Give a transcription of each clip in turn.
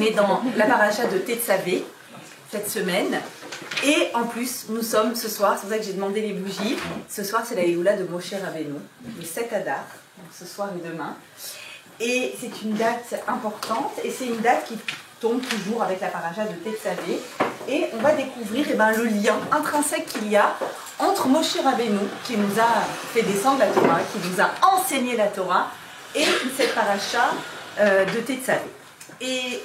est dans la paracha de Tetzavé cette semaine. Et en plus, nous sommes ce soir, c'est pour ça que j'ai demandé les bougies. Ce soir, c'est la Géoula de Moshe Rabbeinu, le 7 Adar, donc ce soir et demain. Et c'est une date importante, et c'est une date qui tombe toujours avec la paracha de Tetzavé. Et on va découvrir le lien intrinsèque qu'il y a entre Moshe Rabbeinu, qui nous a fait descendre la Torah, qui nous a enseigné la Torah, et cette paracha de Tetzavé. Et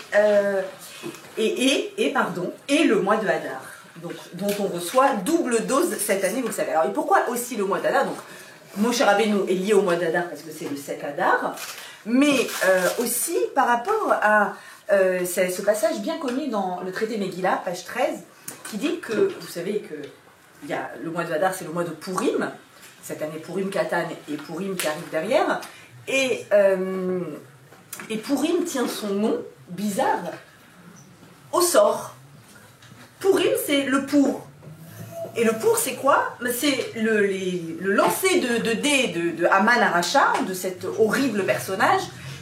le mois de Hadar, donc, dont on reçoit double dose cette année, vous le savez. Alors, et pourquoi aussi le mois d'Hadar? Donc, Moshe Rabbeinu est lié au mois d'Hadar parce que c'est le 7 Hadar, mais aussi par rapport à ce passage bien connu dans le traité Megillah, page 13, qui dit que, vous savez que il y a, le mois de Hadar, c'est le mois de Purim, cette année Purim Katan et Purim qui arrive derrière, et Purim tient son nom bizarre au sort. Purim, c'est le pour. Et le pour, c'est quoi? C'est le lancer de dés de Haman Aracha, de cet horrible personnage,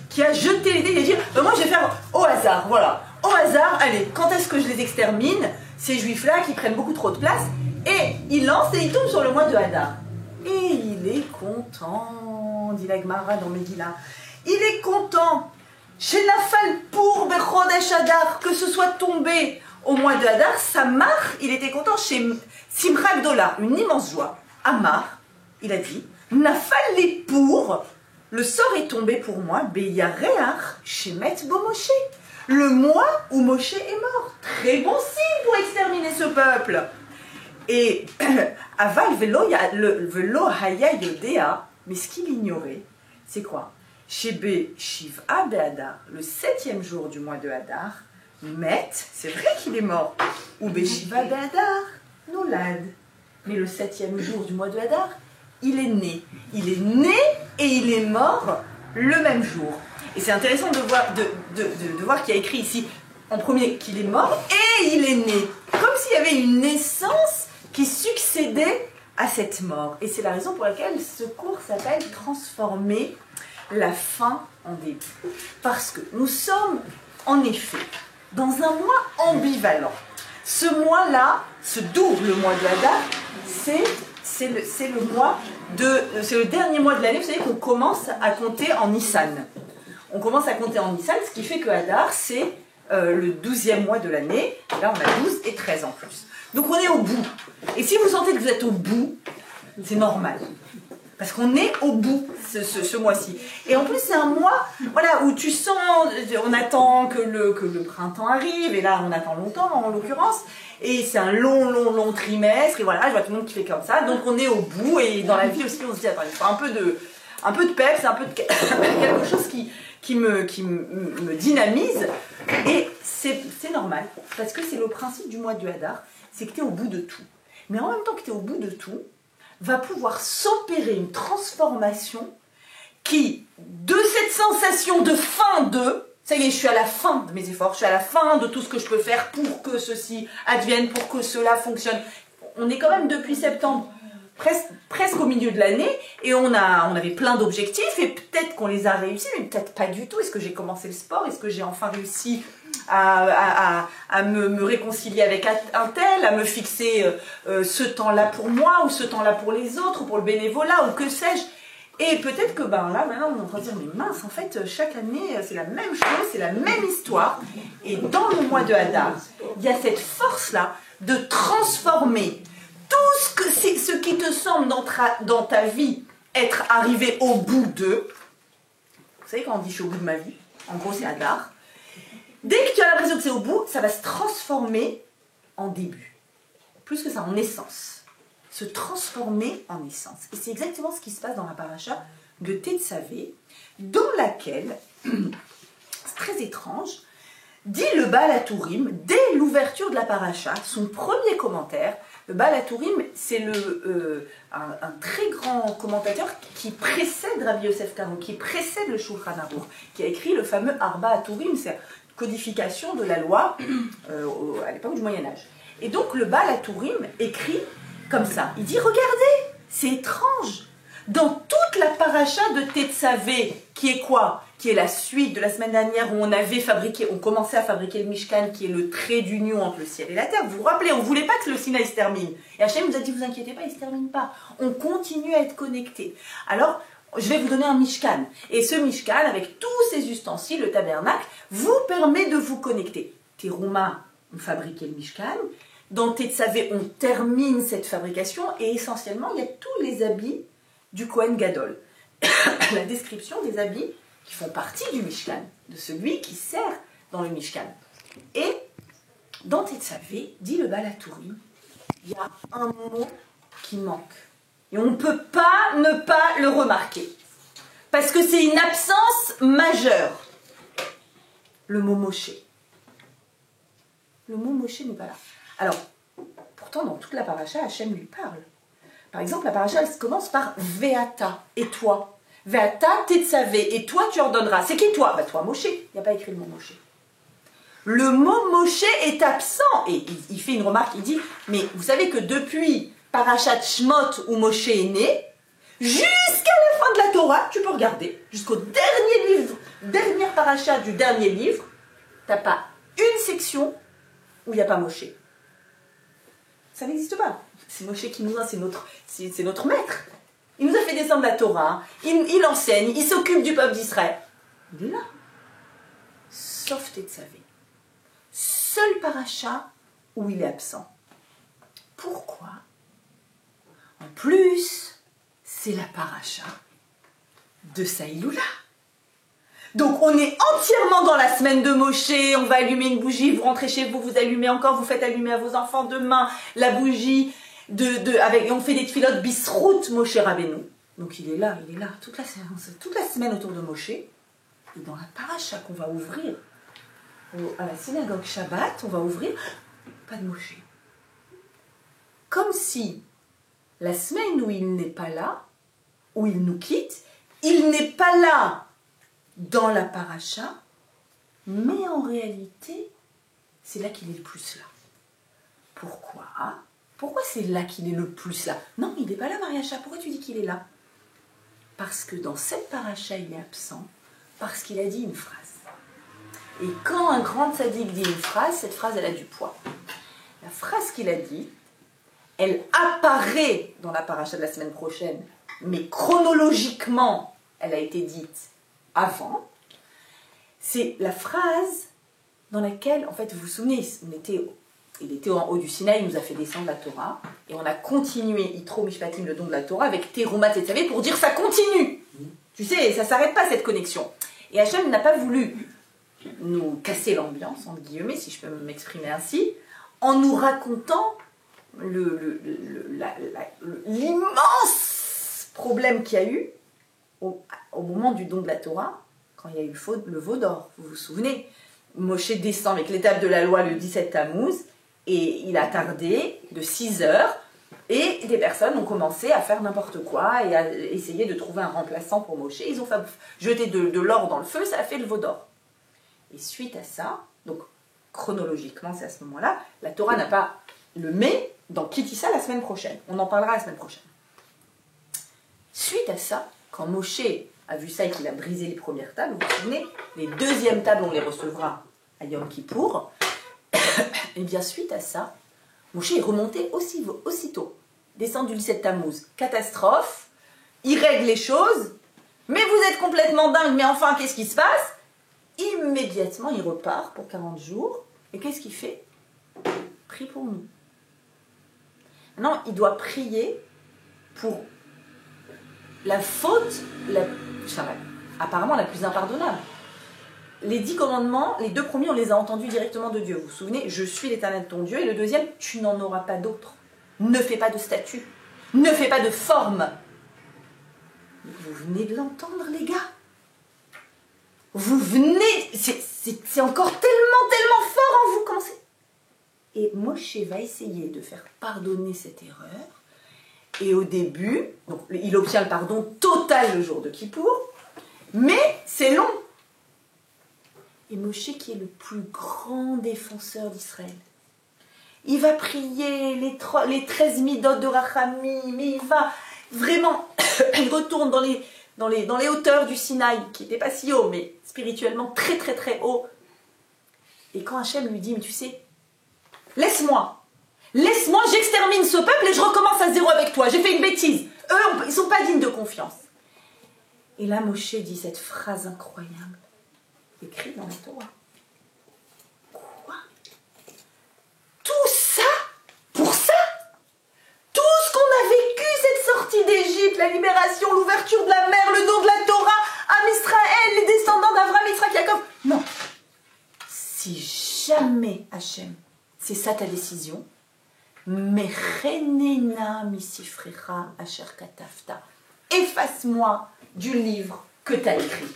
qui a jeté les dés et a dit moi je vais faire au hasard, voilà. Au hasard, allez, quand est-ce que je les extermine, ces juifs-là qui prennent beaucoup trop de place? Et il lance et il tombe sur le mois de Hadar. Et il est content, dit la Gemara dans Megillah. Il est content. Chez Nafal pour Bechodesh Hadar, que ce soit tombé au mois de Hadar, Samar, il était content chez Simcha Gdola, une immense joie. Amar, il a dit, Nafal les pour, le sort est tombé pour moi, Beyareach, Shemet Bo Moshe, le mois où Moshe est mort. Très bon signe pour exterminer ce peuple. Et Aval Velo Haya Yodea, mais ce qu'il ignorait, c'est quoi? Shebe Shiv'a Be'adar, le 7e jour du mois de Hadar, Met, c'est vrai qu'il est mort. Ou Beshiva Be'adar, Nolad. Mais le 7e jour du mois de Hadar, il est né. Il est né et il est mort le même jour. Et c'est intéressant de voir qu'il y a écrit ici, en premier, qu'il est mort et il est né. Comme s'il y avait une naissance qui succédait à cette mort. Et c'est la raison pour laquelle ce cours s'appelle « Transformer la fin en début ». Parce que nous sommes, en effet, dans un mois ambivalent. Ce mois-là, ce double mois de Hadar, c'est le dernier mois de l'année. Vous savez qu'on commence à compter en Nissan. On commence à compter en Nissan, ce qui fait que Hadar, c'est le 12e mois de l'année. Et là, on a 12 et 13 en plus. Donc on est au bout. Et si vous sentez que vous êtes au bout, c'est normal. Parce qu'on est au bout ce mois-ci. Et en plus, c'est un mois où tu sens, on attend que le printemps arrive, et là, on attend longtemps en l'occurrence, et c'est un long trimestre, et voilà, je vois tout le monde qui fait comme ça, donc on est au bout, et dans la vie aussi, on se dit, attends, il faut un peu de peps, un peu de quelque chose qui me dynamise, et c'est normal, parce que c'est le principe du mois du Hadar, c'est que tu es au bout de tout. Mais en même temps que tu es au bout de tout, va pouvoir s'opérer une transformation qui, de cette sensation de fin de, ça y est, je suis à la fin de mes efforts, je suis à la fin de tout ce que je peux faire pour que ceci advienne, pour que cela fonctionne. On est quand même depuis septembre, presque au milieu de l'année, et on avait plein d'objectifs, et peut-être qu'on les a réussis, mais peut-être pas du tout. Est-ce que j'ai commencé le sport? Est-ce que j'ai enfin réussi à me réconcilier avec un tel, à me fixer ce temps-là pour moi, ou ce temps-là pour les autres, pour le bénévolat, ou que sais-je? Et peut-être que là, maintenant, on va dire, mais mince, en fait, chaque année, c'est la même chose, c'est la même histoire. Et dans le mois de Hadar, il y a cette force-là de transformer tout ce qui te semble dans ta vie être arrivé au bout de. Vous savez, quand on dit « je suis au bout de ma vie », en gros, c'est Hadar. Dès que tu as l'impression que c'est au bout, ça va se transformer en début. Plus que ça, en essence. Se transformer en essence. Et c'est exactement ce qui se passe dans la paracha de Tetzavé, dans laquelle, c'est très étrange, dit le Baal HaTurim, dès l'ouverture de la paracha, son premier commentaire. Le Baal HaTurim, c'est un très grand commentateur qui précède Rabbi Yosef Karo, qui précède le Shulchan Aruch, qui a écrit le fameux Arba HaTurim, c'est codification de la loi à l'époque du Moyen-Âge. Et donc le Baal HaTurim écrit comme ça. Il dit, regardez, c'est étrange. Dans toute la paracha de Tetzavé, qui est quoi? qui est la suite de la semaine dernière où on commençait à fabriquer le Mishkan, qui est le trait d'union entre le ciel et la terre. Vous vous rappelez, on ne voulait pas que le Sinaï se termine. Et Hachem nous a dit, vous inquiétez pas, il ne se termine pas. On continue à être connectés. Alors, je vais vous donner un Mishkan. Et ce Mishkan, avec tous ses ustensiles, le tabernacle, vous permet de vous connecter. Terouma, on fabriquait le Mishkan. Dans Tetzavé, on termine cette fabrication. Et essentiellement, il y a tous les habits du Kohen Gadol. La description des habits qui font partie du Mishkan, de celui qui sert dans le Mishkan. Et dans Tetzavé, dit le Baal HaTurim, il y a un mot qui manque. Et on ne peut pas ne pas le remarquer. Parce que c'est une absence majeure. Le mot Moshe. Le mot Moshe n'est pas là. Alors, pourtant, dans toute la paracha, Hachem lui parle. Par exemple, la paracha, elle commence par Veata, et toi. Veata tetzavé, et toi tu ordonneras. C'est qui toi? Bah toi, Moshe. Il n'y a pas écrit le mot Moshe. Le mot Moshe est absent. Et il fait une remarque, il dit, mais vous savez que depuis Parashat Shmot où Moshe est né, jusqu'à la fin de la Torah, tu peux regarder, jusqu'au dernier livre, dernière paracha du dernier livre, t'as pas une section où il n'y a pas Moshe. Ça n'existe pas. C'est Moshe qui nous a, c'est notre maître. Il nous a fait descendre la Torah, il enseigne, il s'occupe du peuple d'Israël. Il est là. Sauf Tetzavé. Seul paracha où il est absent. Pourquoi? En plus, c'est la paracha de Saïloula. Donc on est entièrement dans la semaine de Moshe, on va allumer une bougie, vous rentrez chez vous, vous allumez encore, vous faites allumer à vos enfants demain la bougie, et on fait des tfilotes bisrout Moshe Rabbeinu. Donc il est là, toute la semaine autour de Moshe. Et dans la paracha qu'on va ouvrir, à la synagogue Shabbat, on va ouvrir, pas de Moshe. Comme si la semaine où il n'est pas là, où il nous quitte, il n'est pas là dans la paracha, mais en réalité, c'est là qu'il est le plus là. Pourquoi? Pourquoi c'est là qu'il est le plus là? Non, il n'est pas là, Mariacha. Pourquoi tu dis qu'il est là? Parce que dans cette paracha, il est absent, parce qu'il a dit une phrase. Et quand un grand tzaddik dit une phrase, cette phrase, elle a du poids. La phrase qu'il a dit, elle apparaît dans la paracha de la semaine prochaine, mais chronologiquement, elle a été dite avant. C'est la phrase dans laquelle, en fait, vous vous souvenez, il était en haut du Sinaï, il nous a fait descendre la Torah, et on a continué Yitro Mishpatim, le don de la Torah, avec Teruma Tetzavé, pour dire ça continue. Tu sais, ça ne s'arrête pas cette connexion. Et Hachem n'a pas voulu nous casser l'ambiance, entre guillemets, si je peux m'exprimer ainsi, en nous racontant l'immense problème qu'il y a eu au moment du don de la Torah, quand il y a eu le veau d'or. Vous vous souvenez, Moshe descend avec l'étape de la loi le 17 Tammuz, et il a tardé de 6 heures, et des personnes ont commencé à faire n'importe quoi et à essayer de trouver un remplaçant pour Moshe. Ils ont jeté de l'or dans le feu, ça a fait le veau d'or. Et suite à ça, donc chronologiquement c'est à ce moment-là, la Torah n'a pas le met dans Kitissa la semaine prochaine. On en parlera la semaine prochaine. Suite à ça, quand Moshe a vu ça et qu'il a brisé les premières tables, vous vous souvenez, les deuxièmes tables on les recevra à Yom Kippour. Et bien suite à ça, Moshe est remonté aussitôt, descendu du 17 Tammuz, catastrophe, il règle les choses, mais vous êtes complètement dingue, mais enfin qu'est-ce qui se passe? Immédiatement il repart pour 40 jours, et qu'est-ce qu'il fait? Prie pour nous. Maintenant il doit prier pour la faute, apparemment la plus impardonnable. Les 10 commandements, les 2 premiers, on les a entendus directement de Dieu. Vous vous souvenez, je suis l'Éternel ton Dieu. Et le deuxième, tu n'en auras pas d'autre. Ne fais pas de statue. Ne fais pas de forme. Vous venez de l'entendre, les gars. Vous venez, c'est encore tellement fort en vous. Comment c'est? Et Moshe va essayer de faire pardonner cette erreur. Et au début, donc, il obtient le pardon total le jour de Kippour. Mais c'est long. Et Moshe, qui est le plus grand défenseur d'Israël, il va prier les 13 midot de Rachamim, mais il va vraiment, il retourne dans les dans les hauteurs du Sinaï, qui n'étaient pas si haut, mais spirituellement très très très haut. Et quand Hachem lui dit, mais tu sais, laisse-moi, j'extermine ce peuple et je recommence à zéro avec toi, j'ai fait une bêtise. Eux, ils ne sont pas dignes de confiance. Et là, Moshe dit cette phrase incroyable, écrite dans la Torah. Quoi? Tout ça? Pour ça? Tout ce qu'on a vécu, cette sortie d'Égypte, la libération, l'ouverture de la mer, le don de la Torah, Am Israël, les descendants d'Avraham, Yitzhak, Yaakov. Non. Si jamais, Hachem, c'est ça ta décision, Mechenena misifrecha asher katafta. Efface-moi du livre que tu as écrit.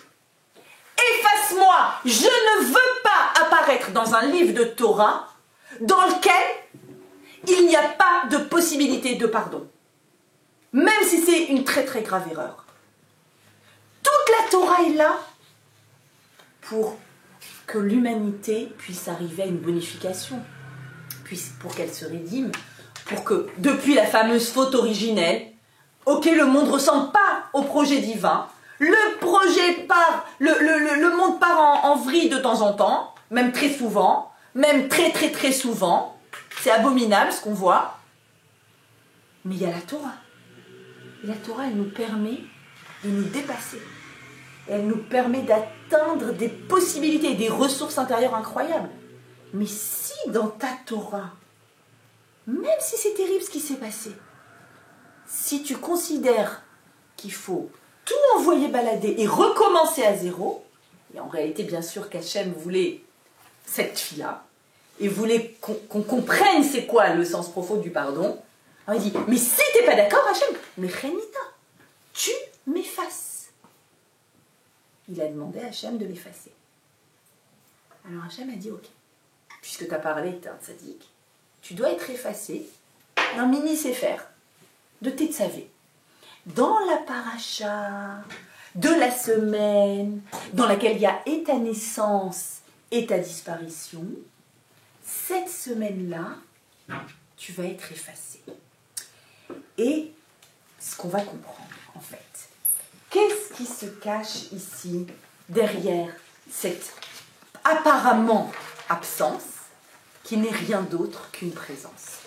Efface-moi. Je ne veux pas apparaître dans un livre de Torah dans lequel il n'y a pas de possibilité de pardon. Même si c'est une très très grave erreur. Toute la Torah est là pour que l'humanité puisse arriver à une bonification, pour qu'elle se rédime, pour que, depuis la fameuse faute originelle, ok, le monde ne ressemble pas au projet divin, le monde part en vrille de temps en temps, même très souvent, même très très très souvent, c'est abominable ce qu'on voit, mais il y a la Torah. Et la Torah, elle nous permet de nous dépasser. Elle nous permet d'atteindre des possibilités, des ressources intérieures incroyables. Mais si dans ta Torah, même si c'est terrible ce qui s'est passé, si tu considères qu'il faut tout envoyer balader et recommencer à zéro, et en réalité bien sûr qu'Hachem voulait cette fille-là, et voulait qu'on comprenne c'est quoi le sens profond du pardon, alors il dit, mais si t'es pas d'accord Hachem, mais Renita, tu m'effaces. Il a demandé à Hachem de l'effacer. Alors Hachem a dit, ok, puisque tu as parlé, tu es un tzaddik, tu dois être effacé d'un mini sefer de Tetzavé. Dans la paracha de la semaine, dans laquelle il y a et ta naissance et ta disparition, cette semaine-là, tu vas être effacé. Et ce qu'on va comprendre, en fait, qu'est-ce qui se cache ici, derrière cette apparemment absence, qui n'est rien d'autre qu'une présence.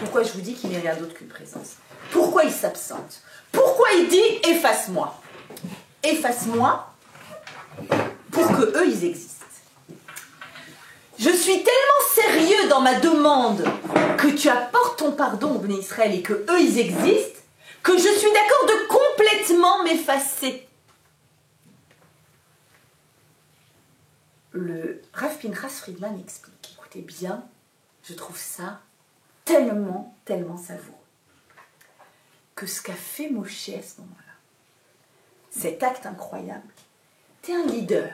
Pourquoi je vous dis qu'il n'est rien d'autre qu'une présence? Pourquoi il s'absente? Pourquoi il dit « efface-moi » ? Efface-moi pour que eux ils existent. Je suis tellement sérieux dans ma demande que tu apportes ton pardon au Béné Israël et que eux ils existent, que je suis d'accord de complètement m'effacer. Le Rav Pinchas Friedman explique, écoutez bien, je trouve ça tellement, tellement savoureux, que ce qu'a fait Moshe à ce moment-là, cet acte incroyable, t'es un leader,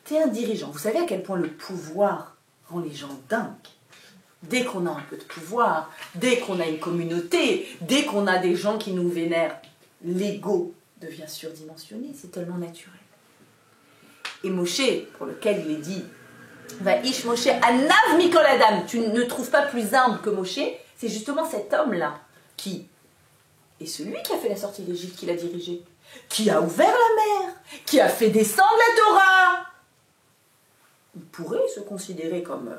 t'es un dirigeant. Vous savez à quel point le pouvoir rend les gens dingues. Dès qu'on a un peu de pouvoir, dès qu'on a une communauté, dès qu'on a des gens qui nous vénèrent, l'ego devient surdimensionné, c'est tellement naturel. Et Moshe, pour lequel il est dit Vaïsh Moshe, Anav Mikol Adam, tu ne trouves pas plus humble que Moshe, c'est justement cet homme-là qui est celui qui a fait la sortie d'Égypte, qui l'a dirigé, qui a ouvert la mer, qui a fait descendre la Torah. Il pourrait se considérer comme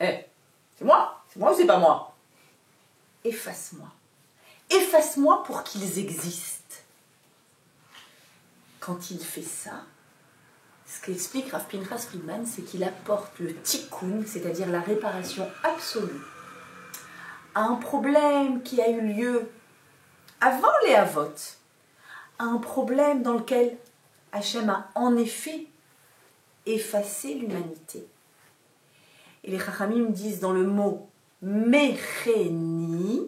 c'est moi ou c'est pas moi? Efface-moi. Efface-moi pour qu'ils existent. Quand il fait ça, ce qu'explique Rav Pinchas Friedman, c'est qu'il apporte le tikkun, c'est-à-dire la réparation absolue, à un problème qui a eu lieu avant les Havot, à un problème dans lequel Hachem a en effet effacé l'humanité. Et les Chachamim disent dans le mot Mecheni,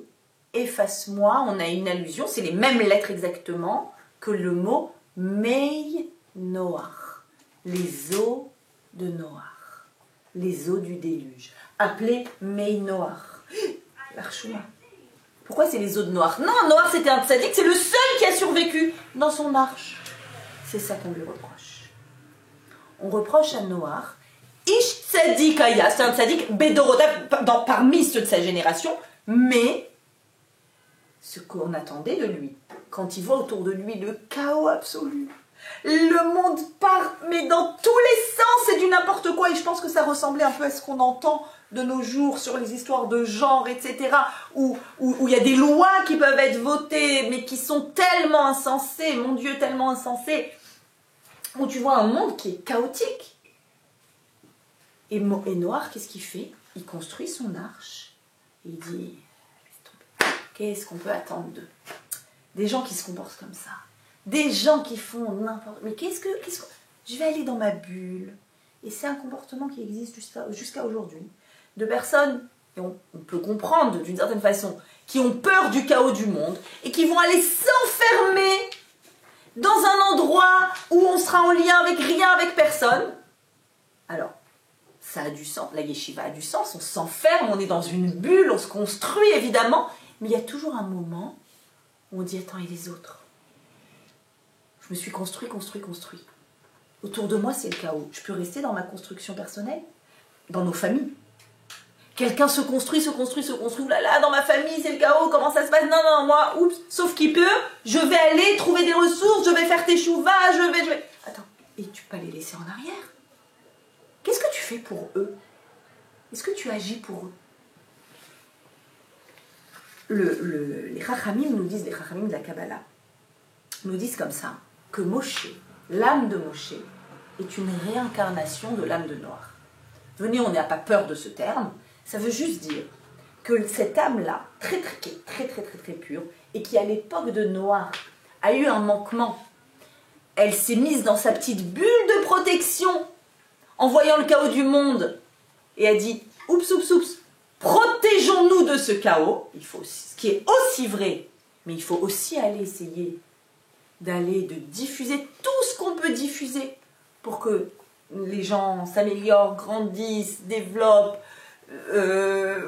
efface-moi, on a une allusion, c'est les mêmes lettres exactement que le mot Mei Noach, les eaux de Noach, les eaux du déluge, appelées Mei Noach. L'Archouma. Pourquoi c'est les eaux de Noach? Non, Noach c'était un tzaddik, c'est le seul qui a survécu dans son arche. C'est ça qu'on lui reproche. On reproche à Noach, Ish tzaddik aya, c'est un tzaddik Bedorota parmi ceux de sa génération, mais ce qu'on attendait de lui, quand il voit autour de lui le chaos absolu, le monde part, mais dans tous les sens, c'est du n'importe quoi. Et je pense que ça ressemblait un peu à ce qu'on entend de nos jours sur les histoires de genre, etc., où il y a des lois qui peuvent être votées, mais qui sont tellement insensées, mon Dieu, tellement insensées, où tu vois un monde qui est chaotique. Et Noach, qu'est-ce qu'il fait? Il construit son arche. Il dit, qu'est-ce qu'on peut attendre d'eux? Des gens qui se comportent comme ça. Des gens qui font n'importe... Mais qu'est-ce que... Je vais aller dans ma bulle. Et c'est un comportement qui existe jusqu'à aujourd'hui. De personnes, et on peut comprendre d'une certaine façon, qui ont peur du chaos du monde et qui vont aller s'enfermer dans un endroit où on sera en lien avec rien, avec personne. Alors, ça a du sens, la yeshiva a du sens, on s'enferme, on est dans une bulle, on se construit évidemment, mais il y a toujours un moment où on dit, attends, et les autres? Je me suis construit. Autour de moi, c'est le chaos. Je peux rester dans ma construction personnelle, dans nos familles. Quelqu'un se construit, oulala, dans ma famille, c'est le chaos, comment ça se passe? Non, moi, oups, sauf qui peut, je vais aller trouver des ressources, je vais faire tes chouvas, je vais... Attends, et tu peux pas les laisser en arrière? Qu'est-ce que tu fais pour eux? Est-ce que tu agis pour eux? Les Chachamim nous disent, les Chachamim de la Kabbalah, nous disent comme ça, que Moshe, l'âme de Moshe, est une réincarnation de l'âme de Noach. Venez, on n'a pas peur de ce terme, ça veut juste dire que cette âme-là, très pure, et qui à l'époque de Noach a eu un manquement, elle s'est mise dans sa petite bulle de protection, en voyant le chaos du monde, et a dit, oups, protégeons-nous de ce chaos, ce qui est aussi vrai, mais il faut aussi aller essayer de diffuser tout ce qu'on peut diffuser pour que les gens s'améliorent, grandissent, développent,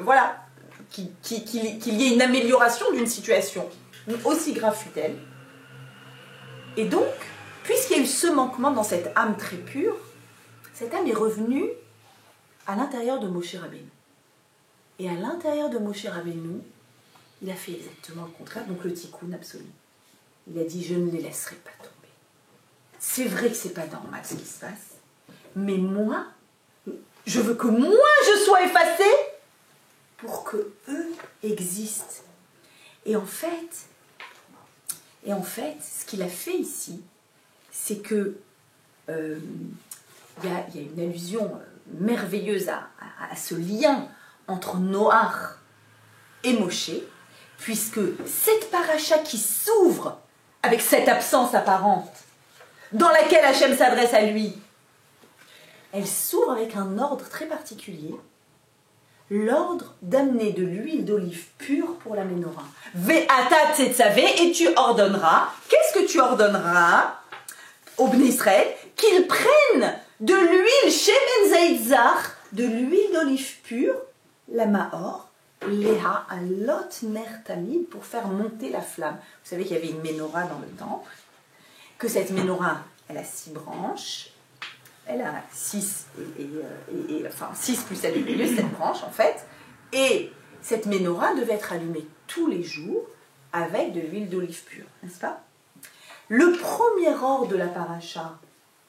voilà, qu'il y ait une amélioration d'une situation, aussi grave fut-elle. Et donc, puisqu'il y a eu ce manquement dans cette âme très pure, cette âme est revenue à l'intérieur de Moshe Rabbeinu. Et à l'intérieur de Moshe Rabbeinu, il a fait exactement le contraire, donc le tikkun absolu. Il a dit, je ne les laisserai pas tomber. C'est vrai que c'est pas normal ce qui se passe, mais moi, je veux que moi je sois effacée pour que eux existent. Et en fait, ce qu'il a fait ici, c'est que il y a une allusion merveilleuse à ce lien entre Noach et Moshe, puisque cette paracha qui s'ouvre avec cette absence apparente, dans laquelle Hachem s'adresse à lui, elle s'ouvre avec un ordre très particulier, l'ordre d'amener de l'huile d'olive pure pour la menorah. Ve'ata tzetzavé, et tu ordonneras, qu'est-ce que tu ordonneras aux Bnei Israël? Qu'ils prennent de l'huile shemen zaytzar, de l'huile d'olive pure, la mahor, Léa alot ner tamid, pour faire monter la flamme. Vous savez qu'il y avait une menorah dans le temple, que cette menorah, elle a 6 branches, elle a 6 plus elle est milieu, 7 branches en fait, et cette menorah devait être allumée tous les jours avec de l'huile d'olive pure, n'est-ce pas? Le premier ordre de la paracha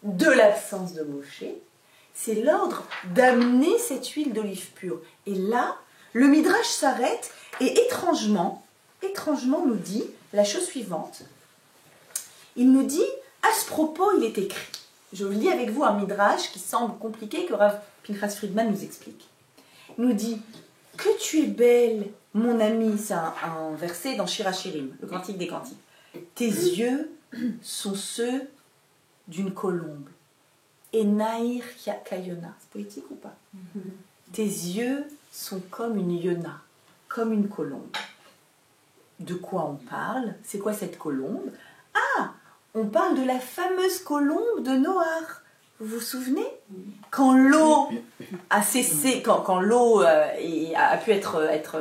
de l'absence de Moshe, c'est l'ordre d'amener cette huile d'olive pure. Et là, le Midrash s'arrête et étrangement nous dit la chose suivante. Il nous dit, à ce propos, il est écrit. Je lis avec vous un Midrash qui semble compliqué, que Rav Pinchas Friedman nous explique. Il nous dit, que tu es belle, mon ami, c'est un verset dans Shir HaShirim, le Cantique des Cantiques. Tes yeux sont ceux d'une colombe. Et Naïr Kayona. C'est poétique ou pas? Tes yeux sont comme une yona, comme une colombe. De quoi on parle? C'est quoi cette colombe? Ah, on parle de la fameuse colombe de Noach. Vous vous souvenez? Quand l'eau a cessé, quand l'eau a pu être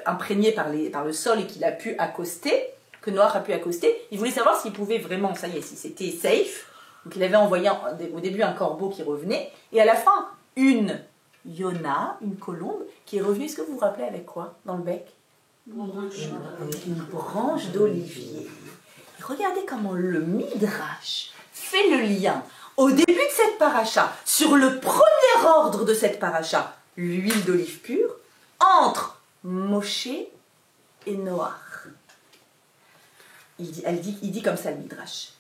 imprégnée par le sol et qu'il a pu accoster, que Noach a pu accoster, il voulait savoir s'il pouvait vraiment, ça y est, si c'était safe. Donc il avait envoyé au début un corbeau qui revenait, et à la fin, une yona, une colombe, qui est revenue. Est-ce que vous vous rappelez avec quoi dans le bec? Une branche d'olivier. regardez comment le Midrash fait le lien au début de cette paracha, sur le premier ordre de cette paracha, l'huile d'olive pure, entre Moshe et Noach. Il dit comme ça le Midrash.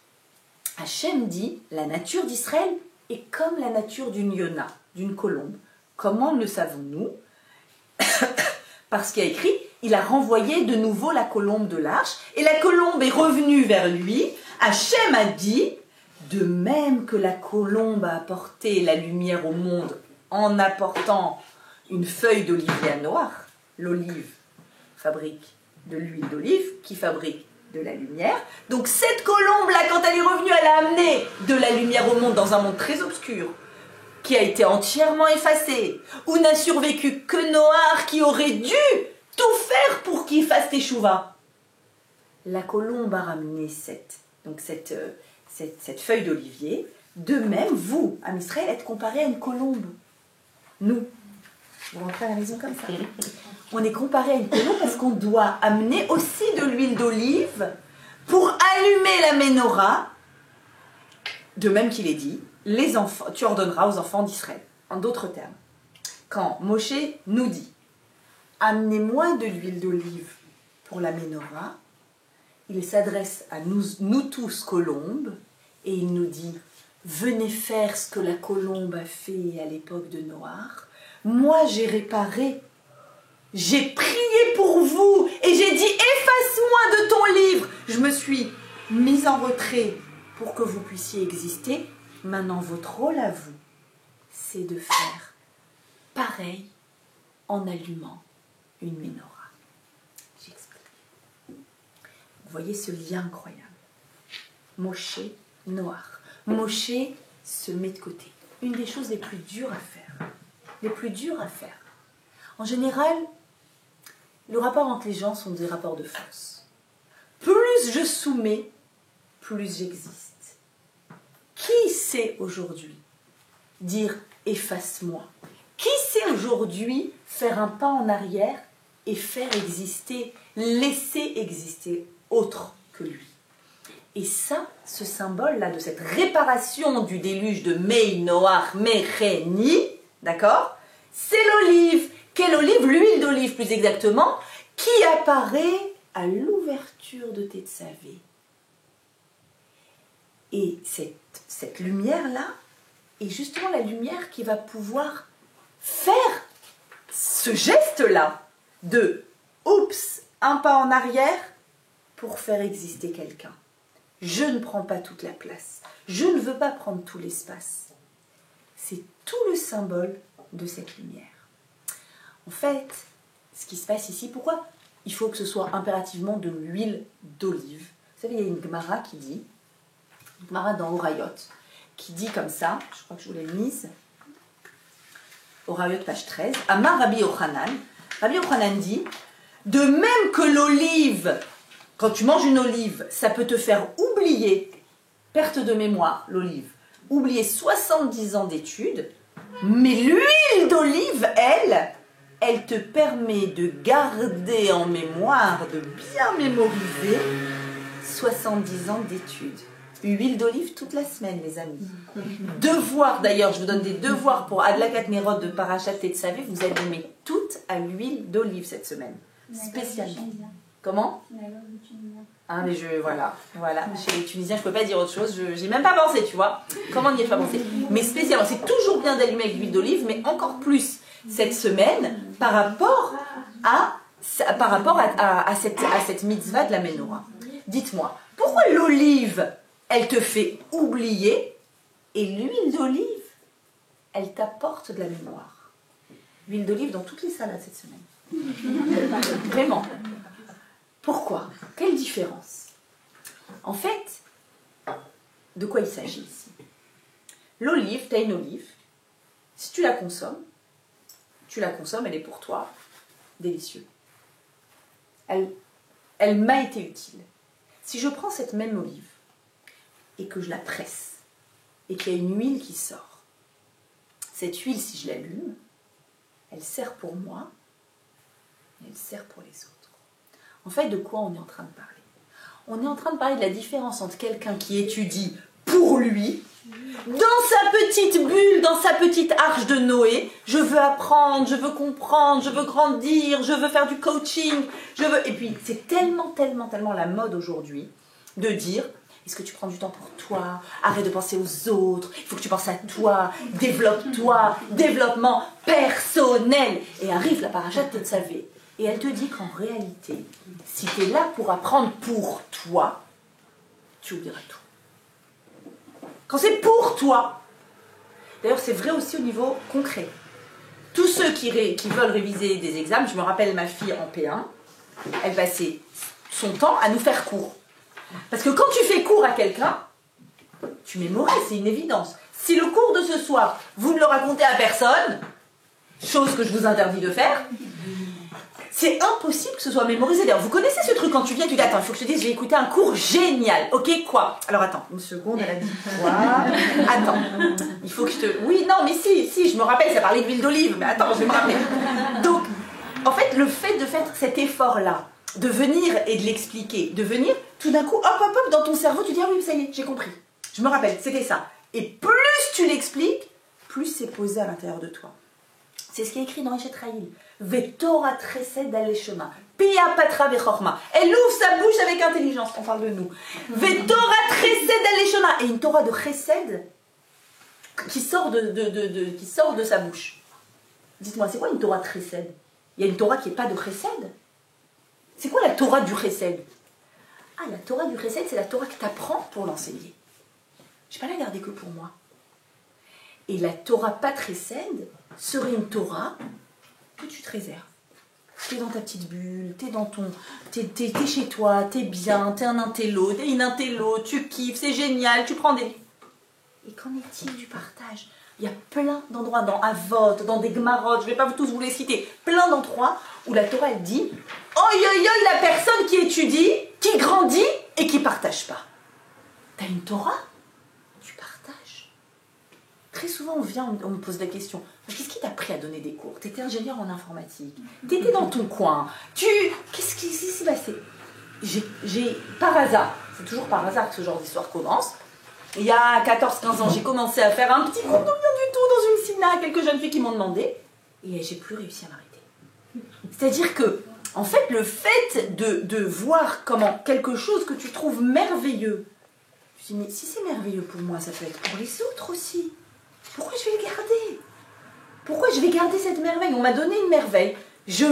Hachem dit, la nature d'Israël est comme la nature d'une Yona, d'une colombe. Comment le savons-nous? Parce qu'il y a écrit, il a renvoyé de nouveau la colombe de l'arche, et la colombe est revenue vers lui. Hachem a dit, de même que la colombe a apporté la lumière au monde en apportant une feuille d'olivier à Noach, l'olive fabrique de l'huile d'olive qui fabrique de la lumière. Donc cette colombe-là, quand elle est revenue, elle a amené de la lumière au monde dans un monde très obscur, qui a été entièrement effacé, où n'a survécu que Noach qui aurait dû tout faire pour qu'il fasse teshuva. La colombe a ramené cette feuille d'olivier. De même, vous, à Israël, êtes comparés à une colombe. Nous, vous rentrez à la maison comme ça. On est comparé à une colombe parce qu'on doit amener aussi de l'huile d'olive pour allumer la menorah. De même qu'il est dit, les enfants, tu ordonneras aux enfants d'Israël. En d'autres termes, quand Moshe nous dit, amenez-moi de l'huile d'olive pour la menorah, il s'adresse à nous tous colombes et il nous dit, venez faire ce que la colombe a fait à l'époque de Noach. Moi j'ai réparé, j'ai prié pour vous et j'ai dit, efface-moi de ton livre. Je me suis mise en retrait pour que vous puissiez exister. Maintenant, votre rôle à vous, c'est de faire pareil en allumant une menorah. J'explique. Vous voyez ce lien incroyable. Moshe, Noach. Moshe se met de côté. Une des choses les plus dures à faire. Les plus dures à faire. En général, le rapport entre les gens sont des rapports de force. Plus je soumets, plus j'existe. Qui sait aujourd'hui dire « efface-moi » ? Qui sait aujourd'hui faire un pas en arrière et faire exister, laisser exister autre que lui ? Et ça, ce symbole-là de cette réparation du déluge de Mei Noach Mecheni, d'accord ? C'est l'olive. Quelle olive ? L'huile d'olive plus exactement, qui apparaît à l'ouverture de Tetzavé. Et cette lumière-là est justement la lumière qui va pouvoir faire ce geste-là de « oups, un pas en arrière » pour faire exister quelqu'un. Je ne prends pas toute la place. Je ne veux pas prendre tout l'espace. C'est tout le symbole de cette lumière. En fait, ce qui se passe ici, pourquoi il faut que ce soit impérativement de l'huile d'olive? Vous savez, il y a une Gemara qui dit, une Gemara dans Horayot, qui dit comme ça, je crois que je vous l'ai mise, Horayot page 13, Amar Rabbi Yochanan. Rabbi Yochanan dit, de même que l'olive, quand tu manges une olive, ça peut te faire oublier, perte de mémoire, l'olive, oublier 70 ans d'études, mais l'huile d'olive, elle te permet de garder en mémoire, de bien mémoriser 70 ans d'études. Huile d'olive toute la semaine, mes amis. Devoir, d'ailleurs, je vous donne des devoirs pour Adlakat Nerod de Parashat Tetzavé, vous allumez toutes à l'huile d'olive cette semaine. Spécialement. Comment ? Ah, mais voilà. Chez les Tunisiens, je peux pas dire autre chose, j'ai même pas pensé, tu vois. Comment n'y ai-je pas pensé ? Mais spécialement, c'est toujours bien d'allumer avec l'huile d'olive, mais encore plus cette semaine par rapport à cette mitzvah de la menorah. Dites-moi, pourquoi l'olive, elle te fait oublier et l'huile d'olive, elle t'apporte de la mémoire? L'huile d'olive dans toutes les salades cette semaine. Vraiment. Pourquoi ? Quelle différence ? En fait, de quoi il s'agit ici ? L'olive, tu as une olive, si tu la consommes, elle est pour toi délicieuse. Elle m'a été utile. Si je prends cette même olive et que je la presse et qu'il y a une huile qui sort, cette huile, si je l'allume, elle sert pour moi et elle sert pour les autres. En fait, de quoi on est en train de parler ? On est en train de parler de la différence entre quelqu'un qui étudie pour lui, dans sa petite bulle, dans sa petite arche de Noé. Je veux apprendre, je veux comprendre, je veux grandir, je veux faire du coaching, Et puis, c'est tellement la mode aujourd'hui de dire... Est-ce que tu prends du temps pour toi? Arrête de penser aux autres. Il faut que tu penses à toi. Développe-toi. Développement personnel. Et arrive la paracha de Tetzavé. Et elle te dit qu'en réalité, si tu es là pour apprendre pour toi, tu oublieras tout. Quand c'est pour toi. D'ailleurs, c'est vrai aussi au niveau concret. Tous ceux qui veulent réviser des examens, je me rappelle ma fille en P1, elle passait son temps à nous faire cours. Parce que quand tu fais cours à quelqu'un, tu mémorises, c'est une évidence. Si le cours de ce soir, vous ne le racontez à personne, chose que je vous interdis de faire, c'est impossible que ce soit mémorisé. D'ailleurs, vous connaissez ce truc quand tu viens, tu dis attends, il faut que je te dise, j'ai écouté un cours génial. Ok, quoi? Alors attends, une seconde, elle a dit quoi? Attends, il faut que je te... Oui, non, mais si, je me rappelle, ça parlait d'huile d'olive, mais attends, je vais me rappeler. Donc, en fait, le fait de faire cet effort-là, de venir et de l'expliquer, de venir, tout d'un coup, hop, dans ton cerveau, tu dis, ah oui, ça y est, j'ai compris. Je me rappelle, c'était ça. Et plus tu l'expliques, plus c'est posé à l'intérieur de toi. C'est ce qui est écrit dans Eshetraïl. Vetora tresed aleshona. Pia patra bechorma. Elle ouvre sa bouche avec intelligence, on parle de nous. Vetora tresed aleshona. Et une Torah de chesed qui sort de sa bouche. Dites-moi, c'est quoi une Torah de chesed? Il y a une Torah qui n'est pas de chesed? C'est quoi la Torah du chesed? Ah, la Torah du chesed, c'est la Torah que tu apprends pour l'enseigner. Je ne vais pas la garder que pour moi. Et la Torah pas chesed serait une Torah que tu te réserves. T'es dans ta petite bulle, t'es chez toi, t'es bien, t'es un intello, t'es une intello, tu kiffes, c'est génial, tu prends des... Et qu'en est-il du partage? Il y a plein d'endroits, dans Avot, dans des Gemarot, je ne vais pas tous vous les citer, plein d'endroits où la Torah elle dit oi, la personne qui étudie, qui grandit et qui ne partage pas. T'as une Torah? Tu partages. Très souvent on me pose la question, qu'est-ce qui t'a appris à donner des cours? Tu étais ingénieur en informatique, tu étais dans ton coin, qu'est-ce qui s'est passé? J'ai par hasard, c'est toujours par hasard que ce genre d'histoire commence. Il y a 14-15 ans, j'ai commencé à faire un petit groupe, non rien du tout, dans une sina, quelques jeunes filles qui m'ont demandé, et j'ai plus réussi à m'arrêter. C'est-à-dire que, en fait, le fait de voir comment quelque chose que tu trouves merveilleux, je me dis, mais si c'est merveilleux pour moi, ça peut être pour les autres aussi. Pourquoi je vais le garder? Pourquoi je vais garder cette merveille? On m'a donné une merveille, je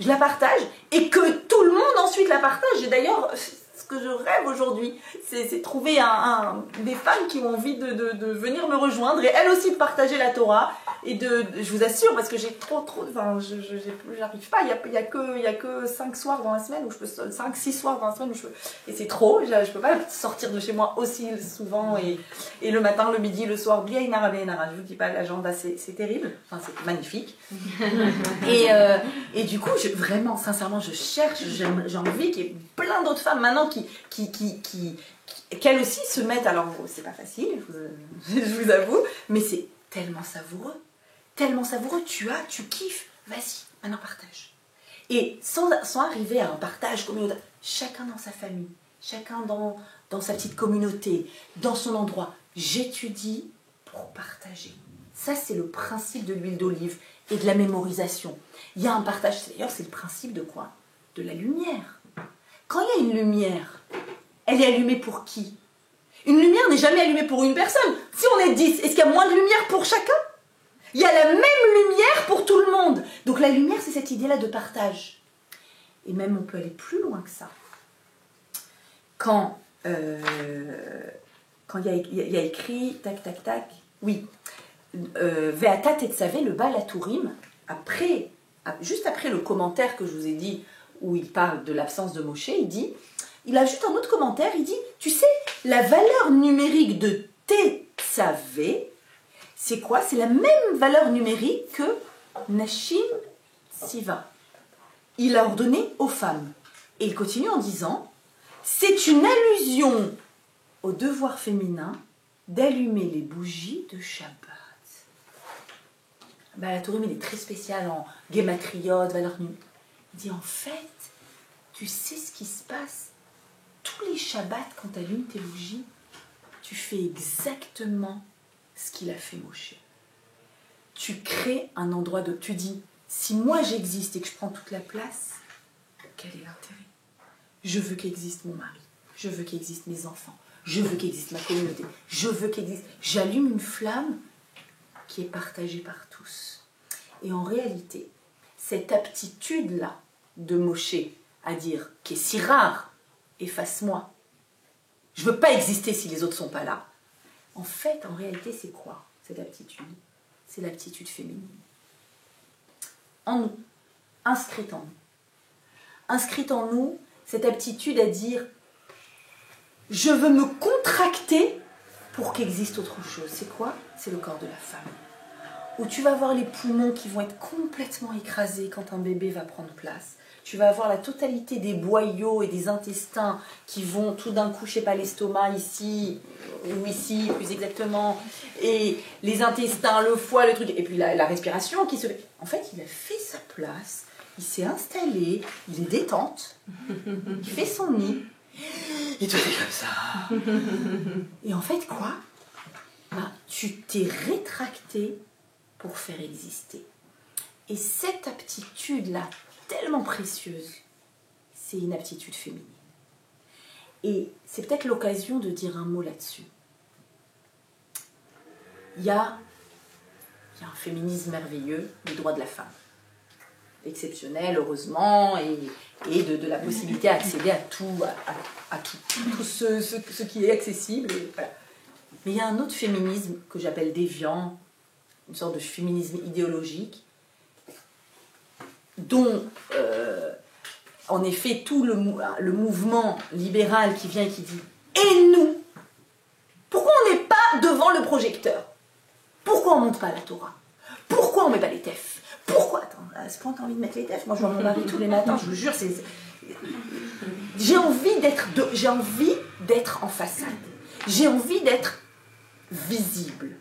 la partage, et que tout le monde ensuite la partage. Et d'ailleurs... ce que je rêve aujourd'hui, c'est trouver des femmes qui ont envie de venir me rejoindre et elles aussi de partager la Torah et je vous assure, parce que j'ai enfin, j'arrive pas, il y a que 5 soirs dans la semaine où je peux, 5-6 soirs dans la semaine où je peux, et c'est trop, je peux pas sortir de chez moi aussi souvent et le matin, le midi, le soir, bien inara, je vous dis pas, l'agenda c'est terrible, enfin c'est magnifique. Et du coup, vraiment, sincèrement, je cherche, j'ai envie qu'il y ait plein d'autres femmes maintenant qu'elles aussi se mettent, alors c'est pas facile, je vous avoue, mais c'est tellement savoureux, tu kiffes, vas-y, maintenant partage. Et sans arriver à un partage communautaire, chacun dans sa famille, chacun dans sa petite communauté, dans son endroit, j'étudie pour partager. Ça, c'est le principe de l'huile d'olive et de la mémorisation. Il y a un partage, d'ailleurs, c'est le principe de quoi? De la lumière. Quand il y a une lumière, elle est allumée pour qui? Une lumière n'est jamais allumée pour une personne. Si on est 10, est-ce qu'il y a moins de lumière pour chacun? Il y a la même lumière pour tout le monde. Donc la lumière, c'est cette idée-là de partage. Et même, on peut aller plus loin que ça. Quand il y a écrit, tac, oui, Ve'ata tetzavé, le Baal HaTurim, juste après le commentaire que je vous ai dit, où il parle de l'absence de Moshe, il ajoute un autre commentaire, il dit, tu sais, la valeur numérique de Tetzavé, c'est quoi? C'est la même valeur numérique que Nashim Siva. Il a ordonné aux femmes. Et il continue en disant, c'est une allusion au devoir féminin d'allumer les bougies de Shabbat. La Tourim, il est très spécial en gématriote, valeur numérique. Il dit, en fait, tu sais ce qui se passe tous les Shabbats, quand tu allumes tes bougies, tu fais exactement ce qu'il a fait Moshe. Tu crées un endroit de... Tu dis, si moi j'existe et que je prends toute la place, quel est l'intérêt? Je veux qu'existe mon mari, je veux qu'existent mes enfants, je veux qu'existe ma communauté, je veux qu'existe... J'allume une flamme qui est partagée par tous. Et en réalité, cette aptitude-là de Moshe à dire, qui est si rare, efface-moi, je ne veux pas exister si les autres ne sont pas là. En fait, en réalité, c'est quoi cette aptitude? C'est l'aptitude féminine. En nous, inscrite en nous. Inscrite en nous, cette aptitude à dire, je veux me contracter pour qu'existe autre chose. C'est quoi? C'est le corps de la femme. Où tu vas avoir les poumons qui vont être complètement écrasés quand un bébé va prendre place. Tu vas avoir la totalité des boyaux et des intestins qui vont tout d'un coup, je sais pas, l'estomac ici, ou ici plus exactement, et les intestins, le foie, le truc, et puis la respiration qui se fait. En fait, il a fait sa place, il s'est installé, il est détente, il fait son nid, et tout est comme ça. Et en fait, quoi? Bah, tu t'es rétracté pour faire exister. Et cette aptitude-là, tellement précieuse, c'est une aptitude féminine. Et c'est peut-être l'occasion de dire un mot là-dessus. Il y a un féminisme merveilleux des droits de la femme. Exceptionnel, heureusement, et de la possibilité d'accéder à tout ce qui est accessible. Et voilà. Mais il y a un autre féminisme que j'appelle déviant, une sorte de féminisme idéologique, dont, en effet, tout le mouvement libéral qui vient et qui dit « Et nous? Pourquoi on n'est pas devant le projecteur? Pourquoi on ne montre pas la Torah? Pourquoi on ne met pas les tefs? Pourquoi? Attends, à ce point, t'as envie de mettre les tefs? Moi, je vois mon mari tous les matins, je vous jure, j'ai envie d'être en façade. J'ai envie d'être visible.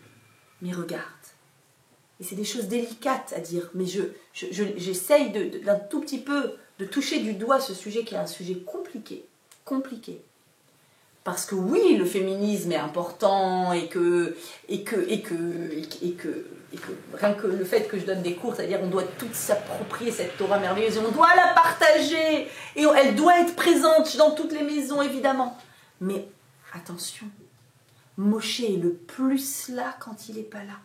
Mais regarde. Et c'est des choses délicates à dire, mais j'essaye d'un tout petit peu de toucher du doigt ce sujet qui est un sujet compliqué. Parce que oui, le féminisme est important et que rien que le fait que je donne des cours, c'est-à-dire on doit tous s'approprier cette Torah merveilleuse et on doit la partager et elle doit être présente dans toutes les maisons évidemment. Mais attention, Moshe est le plus là quand il n'est pas là.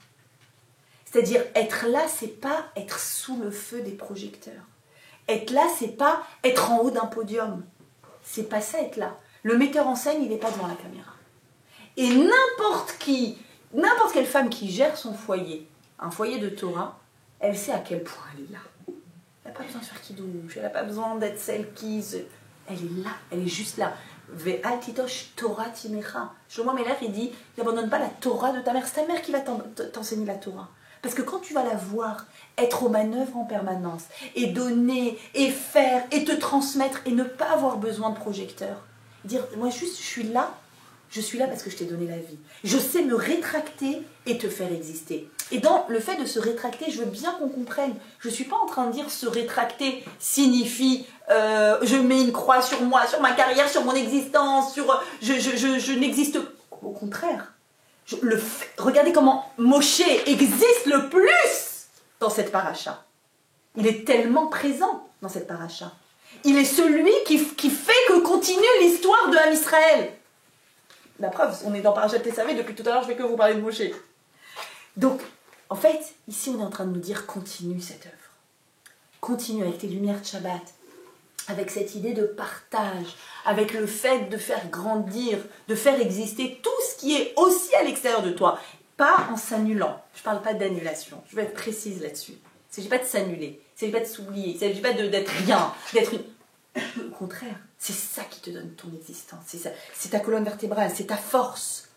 C'est-à-dire, être là, c'est pas être sous le feu des projecteurs. Être là, c'est pas être en haut d'un podium. C'est pas ça, être là. Le metteur en scène, il n'est pas devant la caméra. Et n'importe quelle femme qui gère son foyer, un foyer de Torah, elle sait à quel point elle est là. Elle n'a pas besoin de faire kidouche, elle n'a pas besoin d'être celle qui... Elle est là, elle est juste là. Ve'al titosh Torah timecha. Shlomo Meler, il dit, n'abandonne pas la Torah de ta mère. C'est ta mère qui va t'enseigner la Torah. Parce que quand tu vas la voir être aux manœuvres en permanence, et donner, et faire, et te transmettre, et ne pas avoir besoin de projecteur, dire, moi juste, je suis là parce que je t'ai donné la vie. Je sais me rétracter et te faire exister. Et dans le fait de se rétracter, je veux bien qu'on comprenne. Je ne suis pas en train de dire se rétracter signifie je mets une croix sur moi, sur ma carrière, sur mon existence, je n'existe. Au contraire. Regardez comment Moshe existe le plus dans cette paracha. Il est tellement présent dans cette paracha. Il est celui qui fait que continue l'histoire de Am Israël. La preuve, on est dans Parashat Tesavé, depuis tout à l'heure je fais que vous parler de Moshe. Donc, en fait, ici on est en train de nous dire continue cette œuvre. Continue avec tes lumières de Shabbat, avec cette idée de partage, avec le fait de faire grandir, de faire exister tout ce qui est aussi à l'extérieur de toi. Pas en s'annulant. Je ne parle pas d'annulation. Je vais être précise là-dessus. Il ne s'agit pas de s'annuler. Il ne s'agit pas de s'oublier. Il ne s'agit pas d'être rien. D'être une... Au contraire, c'est ça qui te donne ton existence. C'est ta colonne vertébrale. C'est ta force.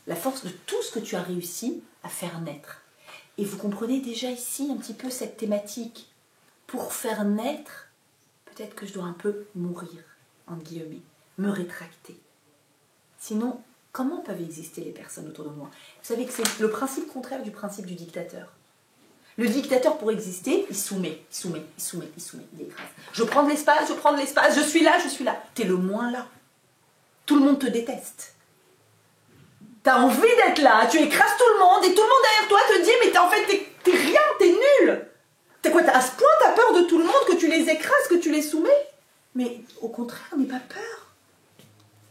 La force de tout ce que tu as réussi à faire naître. Et vous comprenez déjà ici un petit peu cette thématique. Pour faire naître, peut-être que je dois un peu mourir, entre guillemets, me rétracter. Sinon, comment peuvent exister les personnes autour de moi? Vous savez que c'est le principe contraire du principe du dictateur. Le dictateur, pour exister, il soumet, il écrase. Je prends de l'espace, je suis là. T'es le moins là. tout le monde te déteste. Tu as envie d'être là, tu écrases tout le monde et tout le monde derrière toi te dit mais en fait t'es rien, t'es nul. T'es quoi, à ce point t'as peur de tout le monde que tu les écrases, que tu les soumets? Mais au contraire, n'aie pas peur.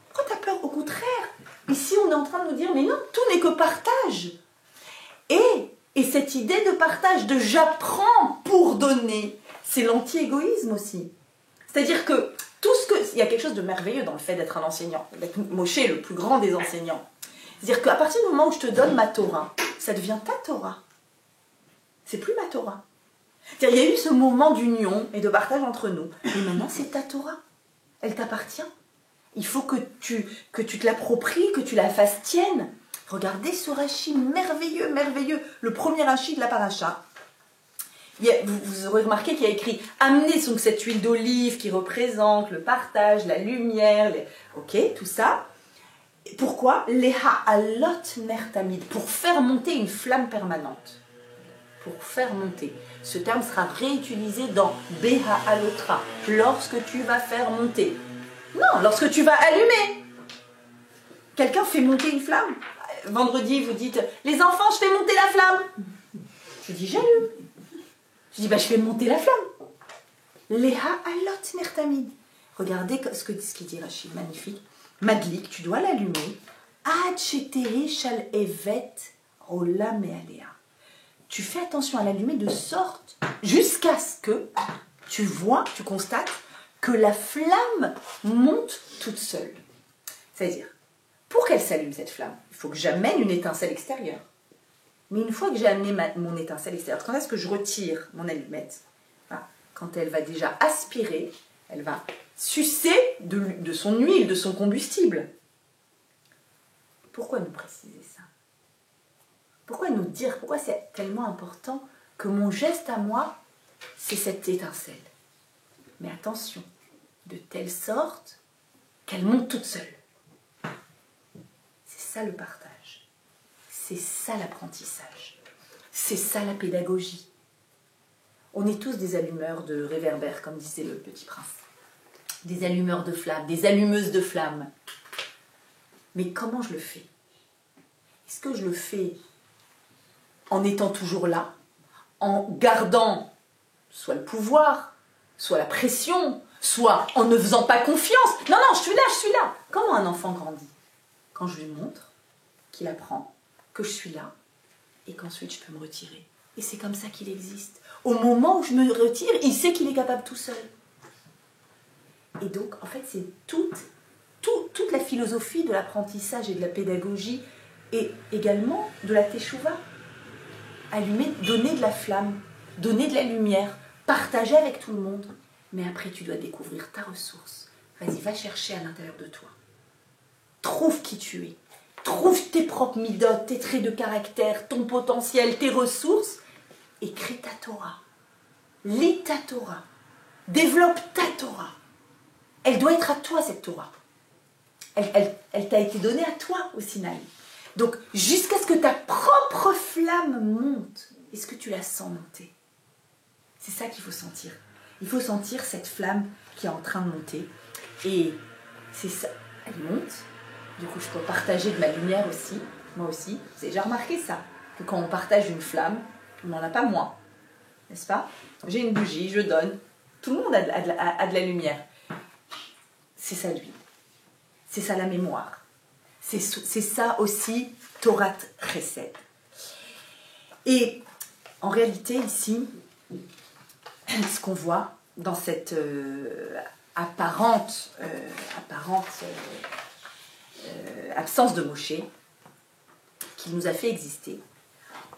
Pourquoi t'as peur? Au contraire. Ici on est en train de nous dire mais non, tout n'est que partage. Et cette idée de partage, de j'apprends pour donner, c'est l'anti-égoïsme aussi. C'est-à-dire que il y a quelque chose de merveilleux dans le fait d'être un enseignant, d'être Moshe, le plus grand des enseignants. C'est-à-dire qu'à partir du moment où je te donne ma Torah, ça devient ta Torah. C'est plus ma Torah. C'est-à-dire, il y a eu ce moment d'union et de partage entre nous. Et maintenant, c'est ta Torah. Elle t'appartient. Il faut que tu te l'appropries, que tu la fasses tienne. Regardez ce Rashi merveilleux, merveilleux. Le premier Rashi de la paracha. Vous aurez remarqué qu'il y a écrit « Amenez donc cette huile d'olive qui représente le partage, la lumière, ok, tout ça. Pourquoi? Les ha'alot nertamid, pour faire monter une flamme permanente. Pour faire monter. Ce terme sera réutilisé dans Beha'alotra, lorsque tu vas faire monter. Non, lorsque tu vas allumer. Quelqu'un fait monter une flamme. Vendredi, vous dites « Les enfants, je fais monter la flamme !» Je dis « J'allume !» Je dis « Je fais monter la flamme !» Les ha'alot nertamid. Regardez ce qu'il dit Rachid, magnifique. Madlik, tu dois l'allumer. Ad shetehe shal evet olam me'alea. Tu fais attention à l'allumer de sorte jusqu'à ce que tu vois, tu constates que la flamme monte toute seule. C'est-à-dire, pour qu'elle s'allume cette flamme, il faut que j'amène une étincelle extérieure. Mais une fois que j'ai amené mon étincelle extérieure, quand est-ce que je retire mon allumette? Quand elle va déjà aspirer, elle va sucer de son huile, de son combustible. Pourquoi nous préciser ça? Pourquoi nous dire, pourquoi c'est tellement important que mon geste à moi, c'est cette étincelle? Mais attention, de telle sorte qu'elle monte toute seule. C'est ça le partage. C'est ça l'apprentissage. C'est ça la pédagogie. On est tous des allumeurs de réverbères, comme disait le petit prince. Des allumeurs de flammes, des allumeuses de flammes. Mais comment je le fais? Est-ce que je le fais en étant toujours là, en gardant soit le pouvoir, soit la pression, soit en ne faisant pas confiance? Non, non, je suis là. Comment un enfant grandit? Quand je lui montre qu'il apprend que je suis là et qu'ensuite je peux me retirer. Et c'est comme ça qu'il existe. Au moment où je me retire, il sait qu'il est capable tout seul. Et donc, en fait, c'est toute la philosophie de l'apprentissage et de la pédagogie et également de la teshuva. Allumer, donner de la flamme, donner de la lumière, partager avec tout le monde. Mais après, tu dois découvrir ta ressource. Vas-y, va chercher à l'intérieur de toi. Trouve qui tu es. Trouve tes propres midotes, tes traits de caractère, ton potentiel, tes ressources. Et crée ta Torah. Lis ta Torah. Développe ta Torah. Elle doit être à toi, cette Torah. Elle t'a été donnée à toi au Sinaï. Donc, jusqu'à ce que ta propre flamme monte, est-ce que tu la sens monter? C'est ça qu'il faut sentir. Il faut sentir cette flamme qui est en train de monter. Et c'est ça. Elle monte. Du coup, je peux partager de ma lumière aussi. Moi aussi. Vous avez déjà remarqué ça? Que quand on partage une flamme, on n'en a pas moins. N'est-ce pas? J'ai une bougie, je donne. Tout le monde a de la lumière. C'est ça l'huile. C'est ça la mémoire. C'est ça aussi Torah Chesed. Et en réalité, ici, ce qu'on voit dans cette apparente absence de Moshe, qui nous a fait exister,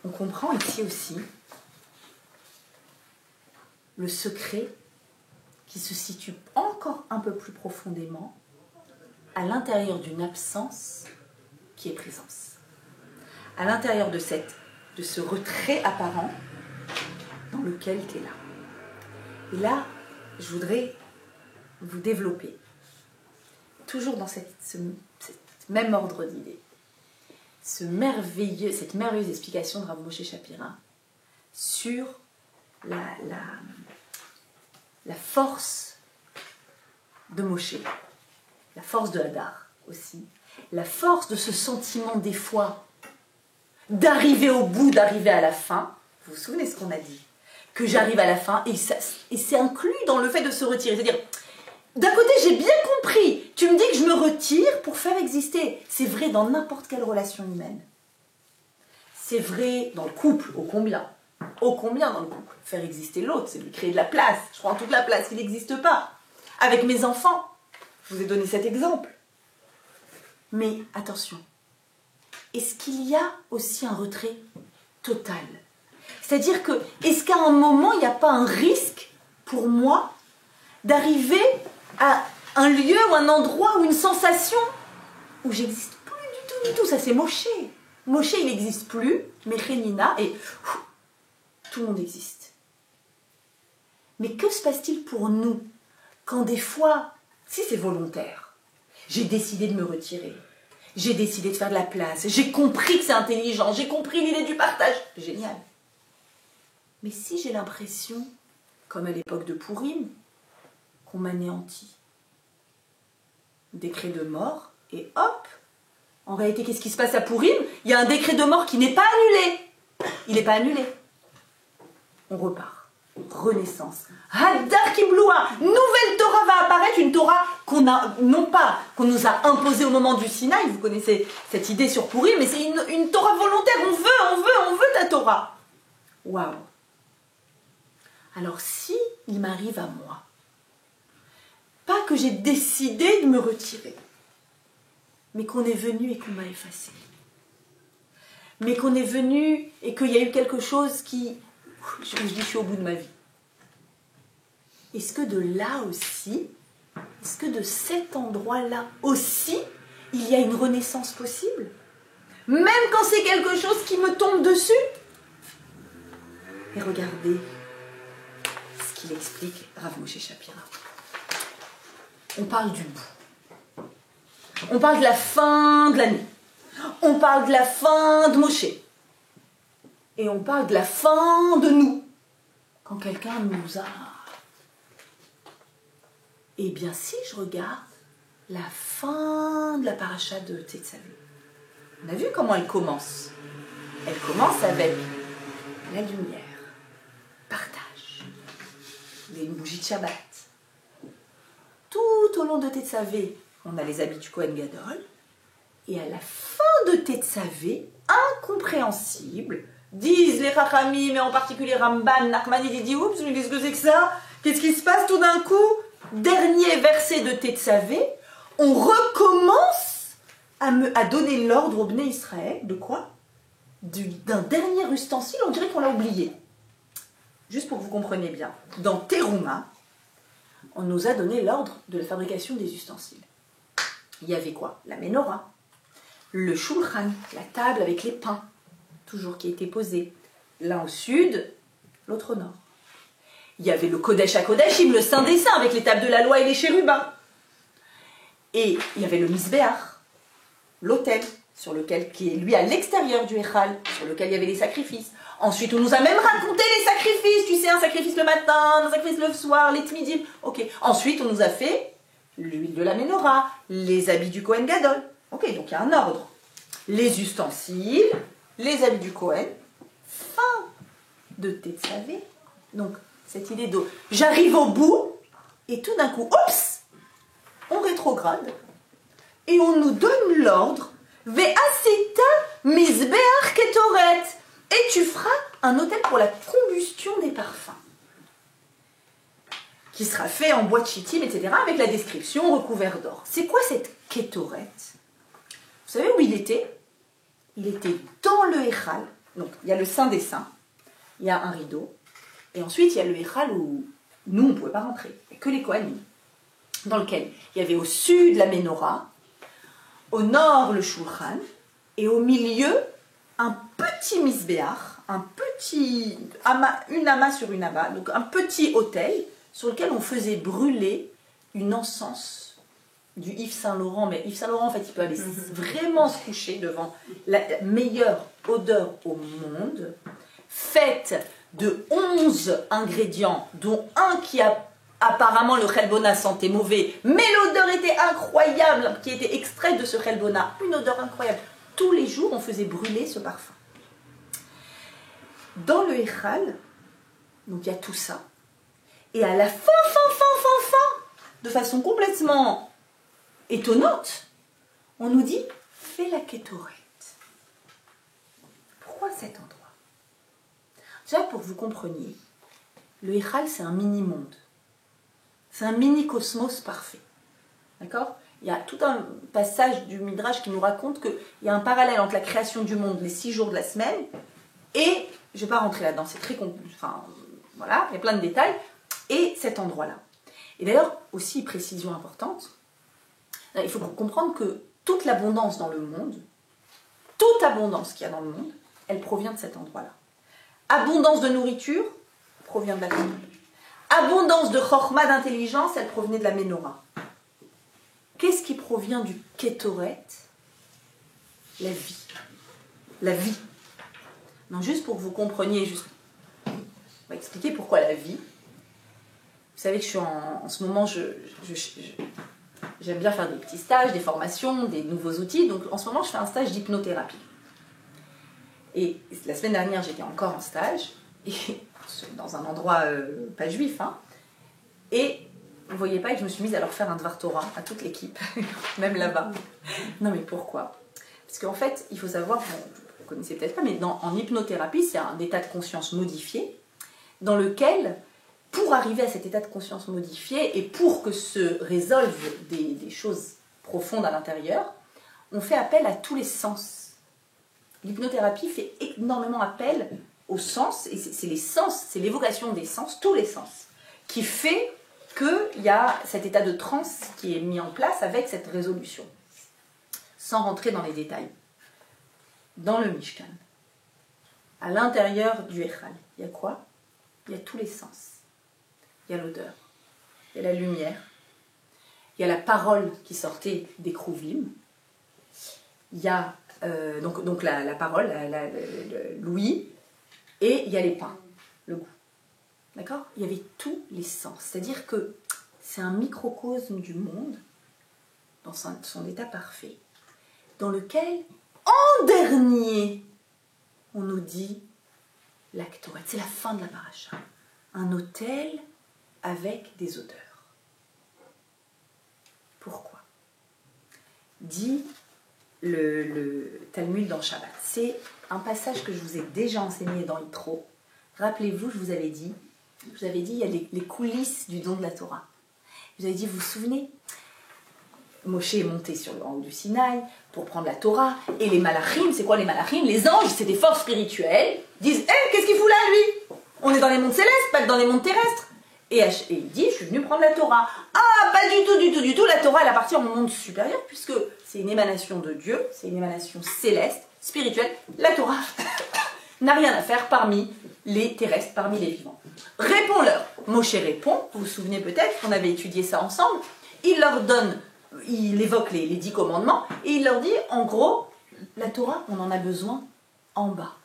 on comprend ici aussi le secret qui se situe encore un peu plus profondément à l'intérieur d'une absence qui est présence. À l'intérieur de ce retrait apparent dans lequel tu es là. Et là, je voudrais vous développer, toujours dans cette même ordre d'idées, cette merveilleuse explication de Rav Moshe Shapira sur la force de Moshe, la force de Hadar aussi, la force de ce sentiment des fois d'arriver au bout, d'arriver à la fin. Vous vous souvenez ce qu'on a dit? Que j'arrive à la fin et c'est inclus dans le fait de se retirer. C'est-à-dire, d'un côté, j'ai bien compris, tu me dis que je me retire pour faire exister. C'est vrai dans n'importe quelle relation humaine. C'est vrai dans le couple, ô combien. Ô combien dans le couple. Faire exister l'autre, c'est lui créer de la place. Je prends toute la place, il n'existe pas. Avec mes enfants, je vous ai donné cet exemple. Mais attention, est-ce qu'il y a aussi un retrait total? C'est-à-dire que, est-ce qu'à un moment, il n'y a pas un risque pour moi d'arriver à un lieu ou un endroit ou une sensation où j'existe plus du tout. Ça, c'est Moshe. Moshe, il n'existe plus, mais Rénina, et tout le monde existe. Mais que se passe-t-il pour nous quand des fois, si c'est volontaire, j'ai décidé de me retirer, j'ai décidé de faire de la place, j'ai compris que c'est intelligent, j'ai compris l'idée du partage, génial. Mais si j'ai l'impression, comme à l'époque de Pourim, qu'on m'anéantit, décret de mort, et hop, en réalité, qu'est-ce qui se passe à Pourim? Il y a un décret de mort qui n'est pas annulé. Il n'est pas annulé. On repart. Renaissance. Hadar Kibloua, nouvelle Torah va apparaître, une Torah qu'on a, non pas qu'on nous a imposée au moment du Sinaï, vous connaissez cette idée sur Pourim, mais c'est une Torah volontaire, on veut ta Torah. Waouh. Alors si il m'arrive à moi, pas que j'ai décidé de me retirer, mais qu'on est venu et qu'on m'a effacé, mais qu'on est venu et qu'il y a eu quelque chose qui, je dis je suis au bout de ma vie. Est-ce que de là aussi, est-ce que de cet endroit-là aussi, il y a une renaissance possible? Même quand c'est quelque chose qui me tombe dessus? Et regardez ce qu'il explique Rav Moshe Shapira. On parle du bout. On parle de la fin de l'année. On parle de la fin de Moshe. Et on parle de la fin de nous. Quand quelqu'un nous a... Eh bien, si je regarde la fin de la paracha de Tetzavé, on a vu comment elle commence. Elle commence avec la lumière, partage, une bougie de Shabbat. Tout au long de Tetzavé, on a les habits du Kohen Gadol. Et à la fin de Tetzavé, incompréhensible, disent les Chachamim, mais en particulier Ramban, Nachmani, ils disent oups, mais qu'est-ce que c'est que ça? Qu'est-ce qui se passe tout d'un coup? Dernier verset de Tetzavé, on recommence à donner l'ordre au Bnei Israël de quoi? D'un dernier ustensile, on dirait qu'on l'a oublié. Juste pour que vous compreniez bien, dans Teruma, on nous a donné l'ordre de la fabrication des ustensiles. Il y avait quoi? La menorah, le shulchan, la table avec les pains, toujours qui était posée, l'un au sud, l'autre au nord. Il y avait le Kodesh HaKodashim, le Saint des Saints, avec les tables de la loi et les chérubins. Et il y avait le Misbéach, l'autel, sur lequel, qui est lui à l'extérieur du Echal, sur lequel il y avait les sacrifices. Ensuite, on nous a même raconté les sacrifices, tu sais, un sacrifice le matin, un sacrifice le soir, les tmidim. Ok. Ensuite, on nous a fait l'huile de la menorah, les habits du Kohen Gadol. Ok, donc il y a un ordre. Les ustensiles, les habits du Kohen, fin de Tetzavé. Donc, cette idée de j'arrive au bout, et tout d'un coup, oups, on rétrograde, et on nous donne l'ordre, Ve'asita misbeach ketoret, et tu feras un autel pour la combustion des parfums, qui sera fait en bois de chittim, etc., avec la description recouvert d'or. C'est quoi cette ketoret? Vous savez où il était? Il était dans le Echal. Donc, il y a le Saint des Saints, il y a un rideau, et ensuite, il y a le Echal où nous, on ne pouvait pas rentrer, il n'y a que les Kohanim, dans lequel il y avait au sud la menorah, au nord le shulchan, et au milieu, un petit misbéach, une amas sur une amas, donc un petit autel sur lequel on faisait brûler une encens du Yves Saint Laurent, mais Yves Saint Laurent, en fait, il peut aller vraiment se coucher devant la meilleure odeur au monde, faite de 11 ingrédients, dont un qui a Apparemment, le chelbona sentait mauvais, mais l'odeur était incroyable, qui était extraite de ce chelbona. Une odeur incroyable. Tous les jours, on faisait brûler ce parfum. Dans le Echal, donc il y a tout ça. Et à la fin, de façon complètement étonnante, on nous dit, fais la kétorette. Pourquoi cet endroit? Déjà, pour que vous compreniez, le Echal, c'est un mini-monde. C'est un mini-cosmos parfait. D'accord? Il y a tout un passage du Midrash qui nous raconte qu'il y a un parallèle entre la création du monde, les 6 jours de la semaine, et, je ne vais pas rentrer là-dedans, c'est très compliqué, enfin, voilà, il y a plein de détails, et cet endroit-là. Et d'ailleurs, aussi, précision importante, il faut comprendre que toute l'abondance dans le monde, toute abondance qu'il y a dans le monde, elle provient de cet endroit-là. Abondance de nourriture provient de la Torah. Abondance de chorma, d'intelligence, elle provenait de la Ménorah. Qu'est-ce qui provient du Kétoret? La vie. La vie. Non, juste pour que vous compreniez, on va expliquer pourquoi la vie. Vous savez que je suis en ce moment, j'aime bien faire des petits stages, des formations, des nouveaux outils. Donc en ce moment, je fais un stage d'hypnothérapie. Et la semaine dernière, j'étais encore en stage, et dans un endroit pas juif, hein, et vous ne voyez pas que je me suis mise à leur faire un Dvar Torah à toute l'équipe, même là-bas. Non mais pourquoi? Parce qu'en fait, il faut savoir, bon, vous ne connaissez peut-être pas, mais en hypnothérapie, c'est un état de conscience modifié, dans lequel, pour arriver à cet état de conscience modifié, et pour que se résolvent des choses profondes à l'intérieur, on fait appel à tous les sens. L'hypnothérapie fait énormément appel aux sens, et c'est les sens, c'est l'évocation des sens, tous les sens, qui fait qu'il y a cet état de transe qui est mis en place avec cette résolution. Sans rentrer dans les détails. Dans le Mishkan, à l'intérieur du Echal, il y a quoi? Il y a tous les sens. Il y a l'odeur, il y a la lumière, il y a la parole qui sortait des Kruvim, il y a donc la parole, l'ouïe, et il y a les pains, le goût. D'accord? Il y avait tous les sens. C'est-à-dire que c'est un microcosme du monde, dans son état parfait, dans lequel, en dernier, on nous dit l'actoret. C'est la fin de la paracha. Un autel avec des odeurs. Pourquoi? Dit le Talmud dans Shabbat. C'est un passage que je vous ai déjà enseigné dans Yitro. Rappelez-vous, je vous avais dit, il y a les coulisses du don de la Torah. Je vous avais dit, vous vous souvenez? Moshe est monté en haut du Sinaï pour prendre la Torah, et les malachim, c'est quoi les malachim? Les anges, c'est des forces spirituelles, disent, qu'est-ce qu'il fout là, lui? On est dans les mondes célestes, pas dans les mondes terrestres. Et il dit, je suis venu prendre la Torah. Ah, pas du tout, la Torah, elle appartient au monde supérieur, puisque c'est une émanation de Dieu, c'est une émanation céleste, spirituelle. La Torah n'a rien à faire parmi les terrestres, parmi les vivants. Réponds-leur. Moshe répond, vous vous souvenez peut-être qu'on avait étudié ça ensemble, il leur donne, il évoque les 10 commandements, et il leur dit, en gros, la Torah, on en a besoin en bas.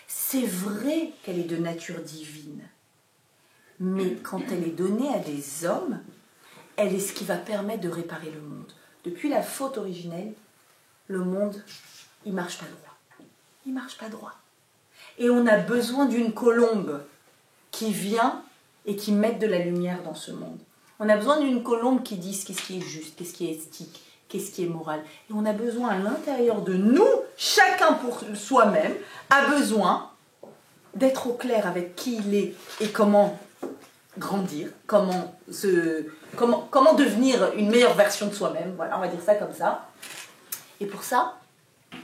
C'est vrai qu'elle est de nature divine, mais quand elle est donnée à des hommes, elle est ce qui va permettre de réparer le monde. Depuis la faute originelle, le monde, il marche pas droit. Il marche pas droit. Et on a besoin d'une colombe qui vient et qui mette de la lumière dans ce monde. On a besoin d'une colombe qui dise qu'est-ce qui est juste, qu'est-ce qui est éthique, qu'est-ce qui est moral. Et on a besoin à l'intérieur de nous, chacun pour soi-même, a besoin d'être au clair avec qui il est et comment grandir, comment devenir une meilleure version de soi-même. Voilà, on va dire ça comme ça. Et pour ça,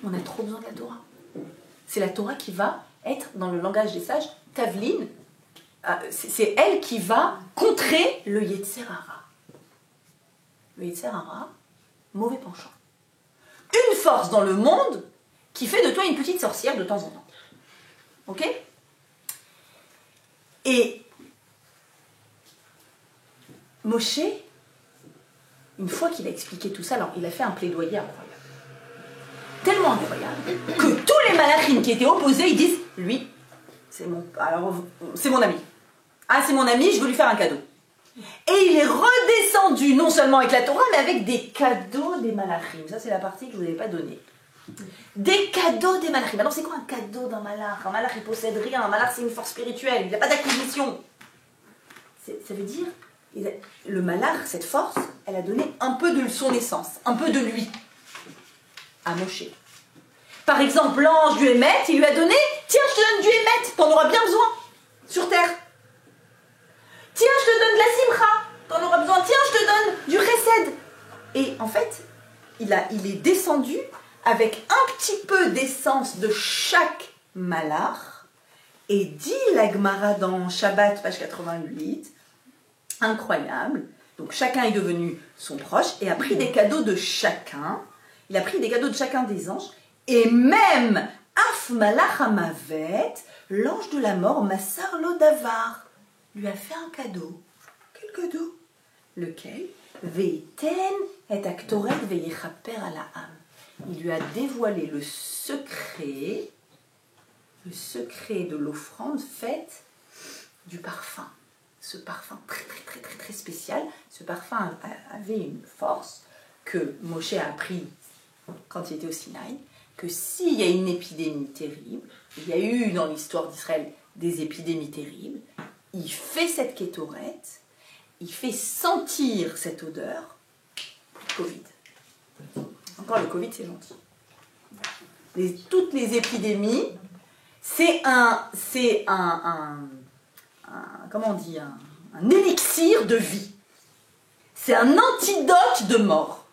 on a trop besoin de la Torah. C'est la Torah qui va être, dans le langage des sages, Tavlin. C'est elle qui va contrer le Yetzer Hara. Le Yetzer Hara, mauvais penchant. Une force dans le monde qui fait de toi une petite sorcière de temps en temps. Ok? Et Moshe, une fois qu'il a expliqué tout ça, alors il a fait un plaidoyer incroyable. Tellement incroyable que tous les malachim qui étaient opposés, ils disent, lui, c'est mon ami. Ah, c'est mon ami, je veux lui faire un cadeau. Et Et il est redescendu, non seulement avec la Torah, mais avec des cadeaux des malachim. Ça, c'est la partie que je ne vous avais pas donnée. Des cadeaux des malachim. Alors, c'est quoi un cadeau d'un malach? Un malach, il ne possède rien. Un malach, c'est une force spirituelle. Il n'y a pas d'acquisition. Ça veut dire, le malach, cette force, elle a donné un peu de son essence, un peu de lui, à Moshe. Par exemple, l'ange du Hémet, il lui a donné, tiens, je te donne du Hémet, t'en auras bien besoin, sur terre. Tiens, je te donne de la simcha, t'en auras besoin. Tiens, je te donne du chesed. Et en fait, il est descendu avec un petit peu d'essence de chaque malach. Et dit la Gemara dans Shabbat, page 88, incroyable. Donc chacun est devenu son proche et a pris des cadeaux de chacun. Il a pris des cadeaux de chacun des anges. Et même Af Malach Hamavet, l'ange de la mort, Massar Lodavar, lui a fait un cadeau. Quel cadeau? Lequel? Veiten et aktoret veyechaper à la âme. Il lui a dévoilé le secret de l'offrande faite du parfum. Ce parfum très spécial, ce parfum avait une force que Moshe a appris quand il était au Sinaï, que s'il y a une épidémie terrible, il y a eu dans l'histoire d'Israël des épidémies terribles, il fait cette kétorette, il fait sentir cette odeur, Covid. Encore le Covid, c'est gentil. Toutes les épidémies, c'est comment on dit, un élixir de vie. C'est un antidote de mort.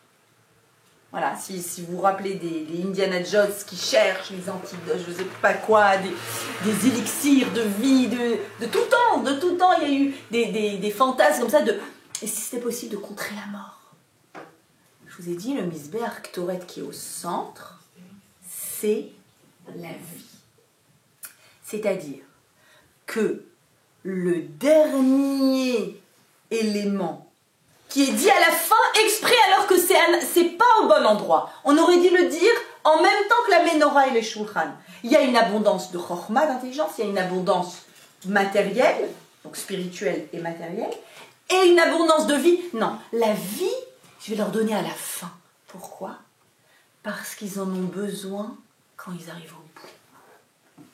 Voilà, si vous vous rappelez des Indiana Jones qui cherchent les antidotes, je ne sais pas quoi, des élixirs de vie, de tout temps, il y a eu des fantasmes comme ça et si c'était possible de contrer la mort. Je vous ai dit, le Misbéach Ktoret qui est au centre, c'est la vie. C'est-à-dire que le dernier élément qui est dit à la fin exprès alors que c'est pas au bon endroit. On aurait dû le dire en même temps que la menorah et le shulchan. Il y a une abondance de chokhmah, d'intelligence, il y a une abondance matérielle, donc spirituelle et matérielle, et une abondance de vie. Non, la vie, je vais leur donner à la fin. Pourquoi? Parce qu'ils en ont besoin quand ils arrivent au bout.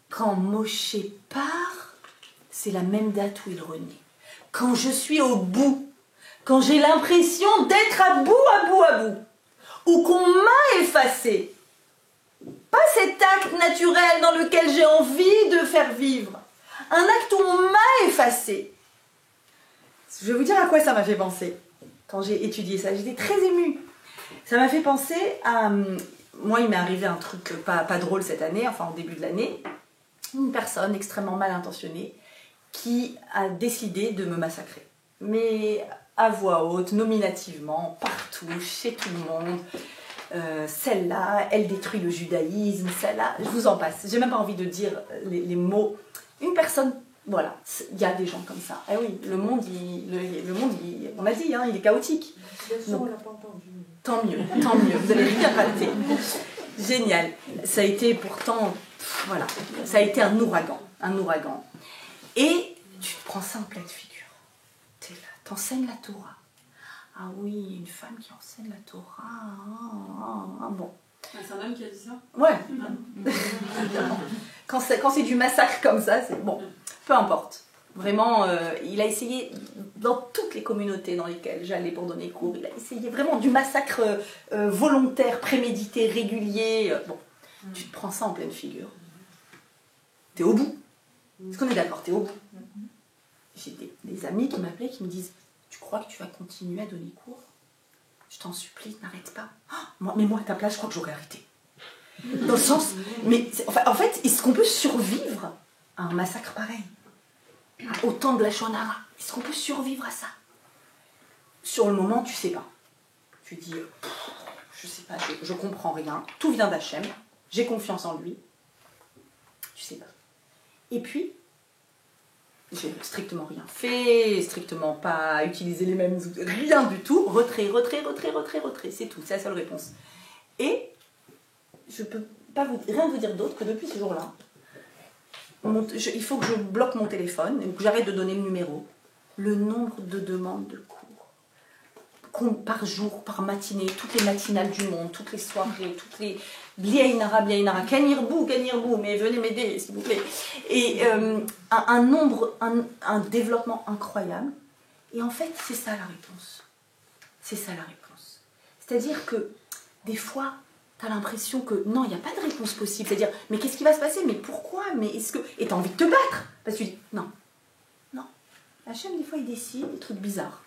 Quand Moshe part, c'est la même date où il renaît. Quand je suis au bout, quand j'ai l'impression d'être à bout, ou qu'on m'a effacé, pas cet acte naturel dans lequel j'ai envie de faire vivre, un acte où on m'a effacé. Je vais vous dire à quoi ça m'a fait penser quand j'ai étudié ça. J'étais très émue. Ça m'a fait penser à... Moi, il m'est arrivé un truc pas drôle cette année, enfin au début de l'année. Une personne extrêmement mal intentionnée qui a décidé de me massacrer. Mais à voix haute, nominativement, partout, chez tout le monde. Celle-là, elle détruit le judaïsme, celle-là, je vous en passe. J'ai même pas envie de dire les mots. Une personne, voilà, il y a des gens comme ça. Eh oui, le monde, on a dit, hein, il est chaotique. Donc, tant mieux, vous allez bien rater. Génial. Ça a été pourtant, voilà, ça a été un ouragan. Et tu te prends ça en pleine figure. T'es là, t'enseignes la Torah. Ah oui, une femme qui enseigne la Torah. Bon. C'est un homme qui a dit ça? Ouais. Quand c'est du massacre comme ça, c'est bon. Peu importe. Vraiment, il a essayé, dans toutes les communautés dans lesquelles j'allais pour donner cours, il a essayé vraiment du massacre volontaire, prémédité, régulier. Bon, tu te prends ça en pleine figure. T'es au bout. Est-ce qu'on est d'accord? T'es au bout. J'ai des amis qui m'appelaient, qui me disent: tu crois que tu vas continuer à donner cours? Je t'en supplie, n'arrête pas. Mais moi, à ta place, je crois que j'aurais arrêté. Dans le sens, mais en fait, est-ce qu'on peut survivre à un massacre pareil? Autant de la Shonara. Est-ce qu'on peut survivre à ça? Sur le moment, tu sais pas. Tu dis, je sais pas, je comprends rien. Tout vient d'Hachem. J'ai confiance en lui. Tu sais pas. Et puis, j'ai strictement rien fait, strictement pas utilisé les mêmes outils, rien du tout. Retrait. C'est tout, c'est la seule réponse. Et je peux pas rien vous dire d'autre que depuis ce jour-là, il faut que je bloque mon téléphone, et que j'arrête de donner le numéro. le nombre de demandes de cours par jour, par matinée, toutes les matinales du monde, toutes les soirées, toutes les Bliaïnara, Kanirbu, mais venez m'aider s'il vous plaît. Et un développement incroyable. Et en fait, c'est ça la réponse. C'est ça la réponse. C'est-à-dire que des fois, tu as l'impression que non, il n'y a pas de réponse possible. C'est-à-dire, mais qu'est-ce qui va se passer? Mais pourquoi? Mais est-ce que... Et tu as envie de te battre. Parce que tu dis, non. Hachem, des fois, il décide des trucs bizarres.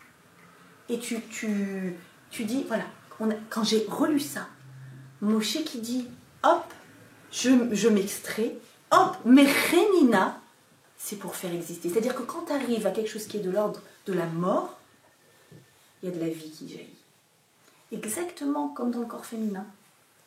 Et tu dis, voilà, quand j'ai relu ça, Moshe qui dit, hop, je m'extrais, hop, mais Renina, c'est pour faire exister. C'est-à-dire que quand tu arrives à quelque chose qui est de l'ordre de la mort, il y a de la vie qui jaillit. Exactement comme dans le corps féminin,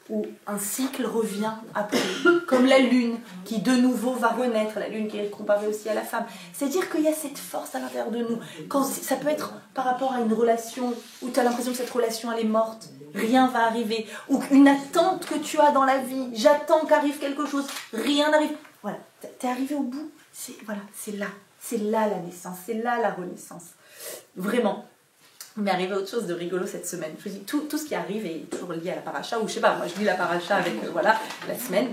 où un cycle revient après, comme la lune qui de nouveau va renaître, la lune qui est comparée aussi à la femme. C'est-à-dire qu'il y a cette force à l'intérieur de nous. Ça peut être par rapport à une relation où tu as l'impression que cette relation elle est morte, rien va arriver, ou une attente que tu as dans la vie, j'attends qu'arrive quelque chose, rien n'arrive. Voilà, tu es arrivé au bout, c'est là la naissance, c'est là la renaissance. Vraiment. Il m'est arrivé autre chose de rigolo cette semaine. Je vous dis, tout ce qui arrive est toujours lié à la paracha, ou je sais pas, moi je lis la paracha avec, la semaine.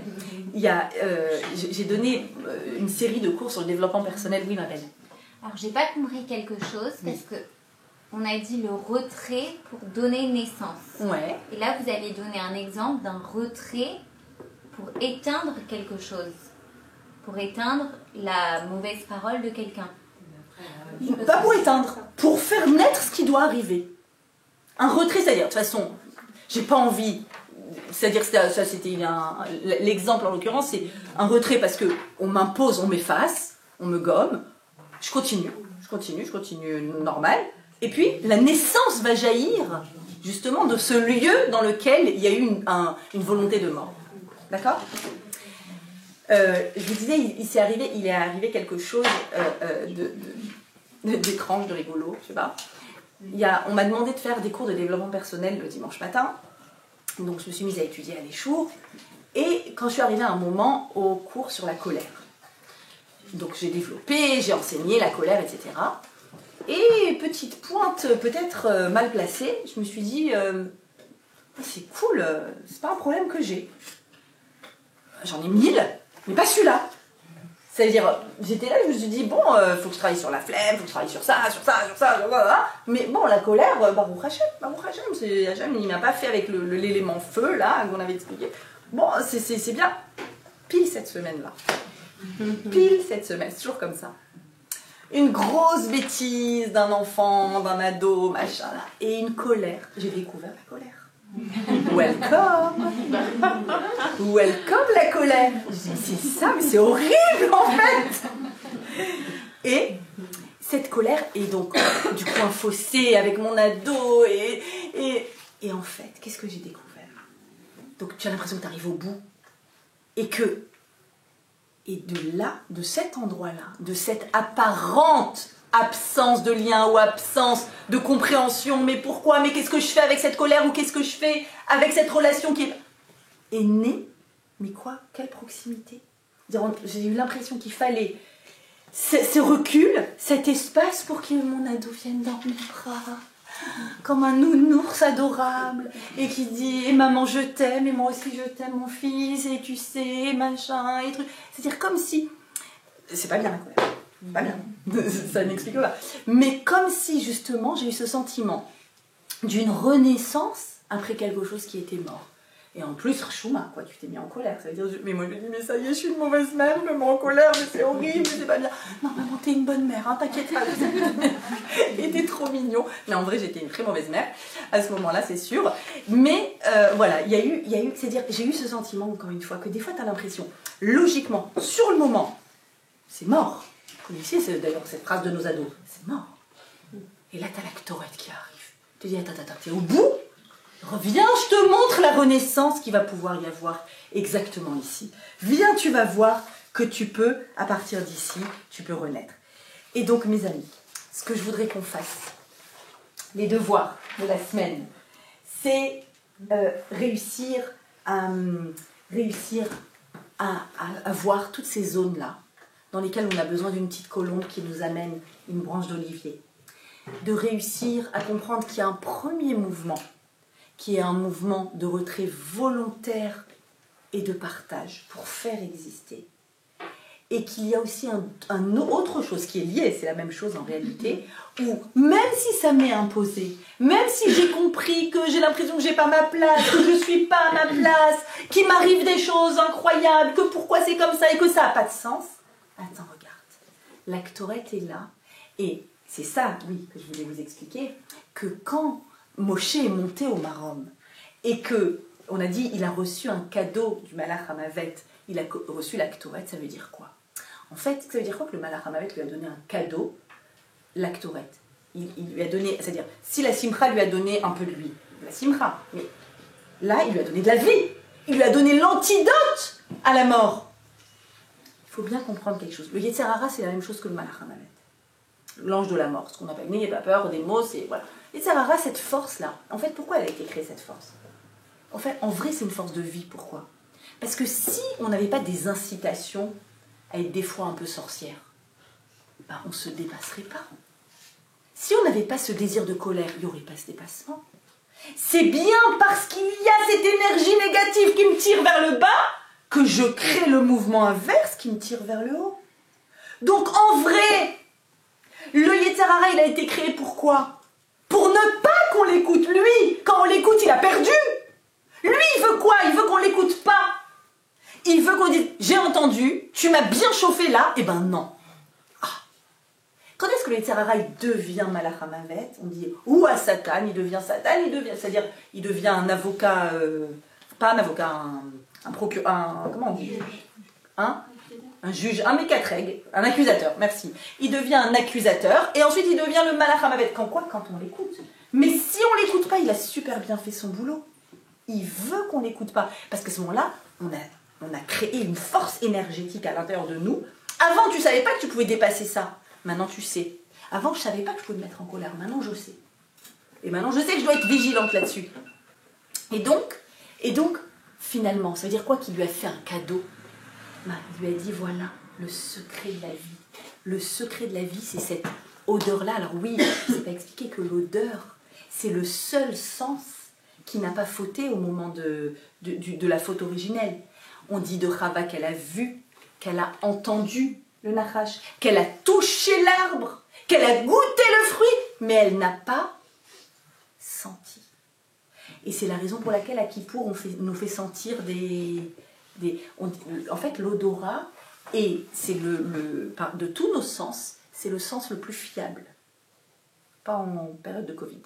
J'ai donné une série de cours sur le développement personnel. Oui, ma belle. Alors, j'ai pas compris quelque chose, parce que on a dit le retrait pour donner naissance. Ouais. Et là, vous avez donné un exemple d'un retrait pour éteindre quelque chose. Pour éteindre la mauvaise parole de quelqu'un. Pas pour éteindre, pour faire naître ce qui doit arriver. Un retrait, c'est-à-dire, de toute façon, j'ai pas envie, c'est-à-dire que ça c'était l'exemple en l'occurrence, c'est un retrait parce qu'on m'impose, on m'efface, on me gomme, je continue normal, et puis la naissance va jaillir justement de ce lieu dans lequel il y a eu une volonté de mort. D'accord ? Je vous disais, il est arrivé quelque chose d'étrange, de rigolo, je sais pas. On m'a demandé de faire des cours de développement personnel le dimanche matin, donc je me suis mise à étudier à l'échour, et quand je suis arrivée à un moment au cours sur la colère, donc j'ai développé, j'ai enseigné la colère, etc. Et petite pointe peut-être mal placée, je me suis dit, c'est cool, c'est pas un problème que j'ai. J'en ai 1000, mais pas celui-là. C'est-à-dire, j'étais là, je me suis dit, bon, faut que je travaille sur la flemme, faut que je travaille sur ça. Mais bon, la colère, Baruch Hashem, Hashem, il m'a pas fait avec l'élément feu, là, qu'on avait expliqué. Bon, c'est bien. Pile cette semaine-là. C'est toujours comme ça. Une grosse bêtise d'un enfant, d'un ado, machin, là. Et une colère. J'ai découvert la colère. Welcome la colère. Je dis, c'est ça, mais c'est horrible en fait. Et cette colère est donc du coup un fossé avec mon ado et en fait, qu'est-ce que j'ai découvert? Donc tu as l'impression que tu arrives au bout et de là, de cet endroit-là, de cette apparente absence de lien ou absence de compréhension, mais pourquoi, mais qu'est-ce que je fais avec cette colère ou qu'est-ce que je fais avec cette relation qui est née, mais quoi, quelle proximité? J'ai eu l'impression qu'il fallait ce recul, cet espace pour que mon ado vienne dans mes bras, comme un nounours adorable, et qui dit, et maman je t'aime, et moi aussi je t'aime mon fils, et tu sais, machin, et trucs. C'est-à-dire comme si, c'est pas bien la colère. Pas bien, ça n'explique pas. Mais comme si justement j'ai eu ce sentiment d'une renaissance après quelque chose qui était mort. Et en plus, Chouma, quoi, tu t'es mis en colère. Ça veut dire, mais moi je me dis, mais ça y est, je suis une mauvaise mère, je me mets en colère, mais c'est horrible, c'est pas bien. Non, maman, t'es une bonne mère, hein, t'inquiète pas. Et t'es trop mignon. Mais en vrai, j'étais une très mauvaise mère à ce moment-là, c'est sûr. Mais voilà, il y a eu, c'est-à-dire, j'ai eu ce sentiment, encore une fois, que des fois t'as l'impression, logiquement, sur le moment, c'est mort. Vous connaissez d'ailleurs cette phrase de nos ados, c'est mort. Et là, t'as la Ktorette qui arrive. Tu dis, attends, t'es au bout? Reviens, je te montre la renaissance qu'il va pouvoir y avoir exactement ici. Viens, tu vas voir que tu peux, à partir d'ici, tu peux renaître. Et donc, mes amis, ce que je voudrais qu'on fasse, les devoirs de la semaine, c'est réussir à voir toutes ces zones-là dans lesquels on a besoin d'une petite colombe qui nous amène une branche d'olivier. De réussir à comprendre qu'il y a un premier mouvement, qui est un mouvement de retrait volontaire et de partage pour faire exister. Et qu'il y a aussi un autre chose qui est liée, c'est la même chose en réalité, où même si ça m'est imposé, même si j'ai compris que j'ai l'impression que j'ai pas ma place, que je suis pas à ma place, qu'il m'arrive des choses incroyables, que pourquoi c'est comme ça et que ça n'a pas de sens, attends, regarde, l'actorette est là, et c'est ça, oui, que je voulais vous expliquer, que quand Moshe est monté au Marom, et que, on a dit, il a reçu un cadeau du Malach Hamavet, il a reçu l'actorette, ça veut dire quoi? En fait, ça veut dire quoi que le Malach Hamavet lui a donné un cadeau, l'actorette? Il lui a donné, c'est-à-dire, si la Simcha lui a donné un peu de lui, la Simcha, mais là, il lui a donné de la vie, il lui a donné l'antidote à la mort. Il faut bien comprendre quelque chose. Le Yetzer Hara, c'est la même chose que le Malach Hamavet. L'ange de la mort, ce qu'on appelle, n'ayez pas peur, des mots, c'est, voilà. Le Yetzer Hara, cette force-là, en fait, pourquoi elle a été créée, cette force? En fait, en vrai, c'est une force de vie, pourquoi? Parce que si on n'avait pas des incitations à être des fois un peu sorcière, ben on ne se dépasserait pas. Si on n'avait pas ce désir de colère, il n'y aurait pas ce dépassement. C'est bien parce qu'il y a cette énergie négative qui me tire vers le bas que je crée le mouvement inverse qui me tire vers le haut. Donc en vrai, le Yetzer Hara, il a été créé pourquoi? Pour ne pas qu'on l'écoute. Lui, quand on l'écoute, il a perdu. Lui, il veut quoi? Il veut qu'on l'écoute pas. Il veut qu'on dise, j'ai entendu, tu m'as bien chauffé là, et ben non. Ah. Quand est-ce que le Yetzer Hara il devient Malach Hamavet? On dit, ou à Satan, il devient Satan, c'est-à-dire, il devient un avocat, pas un avocat, un procureur, comment on dit? Un juge, un mécatreg, un accusateur, merci. Il devient un accusateur, et ensuite il devient le Malach Hamavet. Quand quoi? Quand on l'écoute. Mais si on l'écoute pas, il a super bien fait son boulot. Il veut qu'on l'écoute pas. Parce qu'à ce moment-là, on a créé une force énergétique à l'intérieur de nous. Avant, tu savais pas que tu pouvais dépasser ça. Maintenant, tu sais. Avant, je savais pas que je pouvais me mettre en colère. Maintenant, je sais. Et maintenant, je sais que je dois être vigilante là-dessus. Et donc, finalement, ça veut dire quoi qu'il lui a fait un cadeau? Il lui a dit, voilà, le secret de la vie. Le secret de la vie, c'est cette odeur-là. Alors oui, je ne sais pas expliquer que l'odeur, c'est le seul sens qui n'a pas fauté au moment de la faute originelle. On dit de Chava qu'elle a vu, qu'elle a entendu le Nachash, qu'elle a touché l'arbre, qu'elle a goûté le fruit, mais elle n'a pas senti. Et c'est la raison pour laquelle à Kippour, nous fait sentir en fait, l'odorat, et c'est de tous nos sens, c'est le sens le plus fiable. Pas en période de Covid.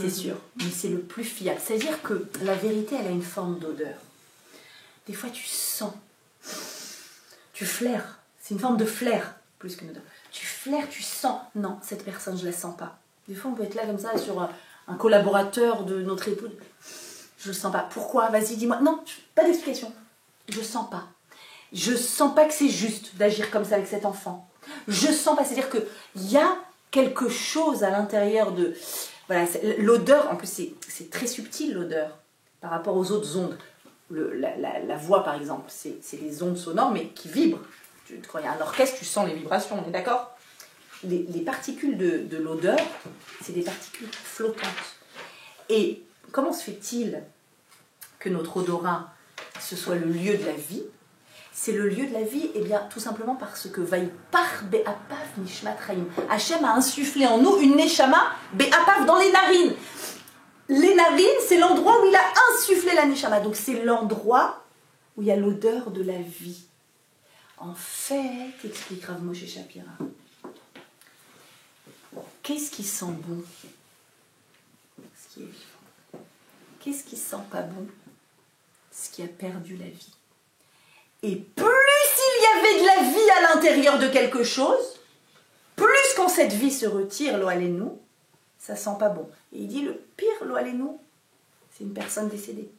C'est sûr, mais c'est le plus fiable. C'est-à-dire que la vérité, elle a une forme d'odeur. Des fois, tu sens, tu flaires. C'est une forme de flair, plus qu'une odeur. Tu flaires, tu sens. Non, cette personne, je la sens pas. Des fois, on peut être là comme ça sur un collaborateur de notre épouse. Je le sens pas. Pourquoi? Vas-y, dis-moi. Non, pas d'explication. Je sens pas. Je sens pas que c'est juste d'agir comme ça avec cet enfant. Je sens pas. C'est-à-dire que il y a quelque chose à l'intérieur de... Voilà, l'odeur, en plus c'est très subtil l'odeur par rapport aux autres ondes. La voix par exemple, c'est des ondes sonores mais qui vibrent. Quand il y a un orchestre, tu sens les vibrations, on est d'accord? Les particules de l'odeur, c'est des particules flottantes. Et comment se fait-il que notre odorat, ce soit le lieu de la vie? C'est le lieu de la vie, eh bien, tout simplement parce que Vaïpar Be'apav Nishmat Chaim. Hachem a insufflé en nous une Neshama Be'apav dans les narines. Les narines, c'est l'endroit où il a insufflé la Neshama. Donc c'est l'endroit où il y a l'odeur de la vie. En fait, explique Rav Moshe Shapira, qu'est-ce qui sent bon? Ce qui est vivant. Qu'est-ce qui sent pas bon? Ce qui a perdu la vie. Et plus il y avait de la vie à l'intérieur de quelque chose, plus quand cette vie se retire, lo alenu, ça sent pas bon. Et il dit le pire, lo alenu, c'est une personne décédée.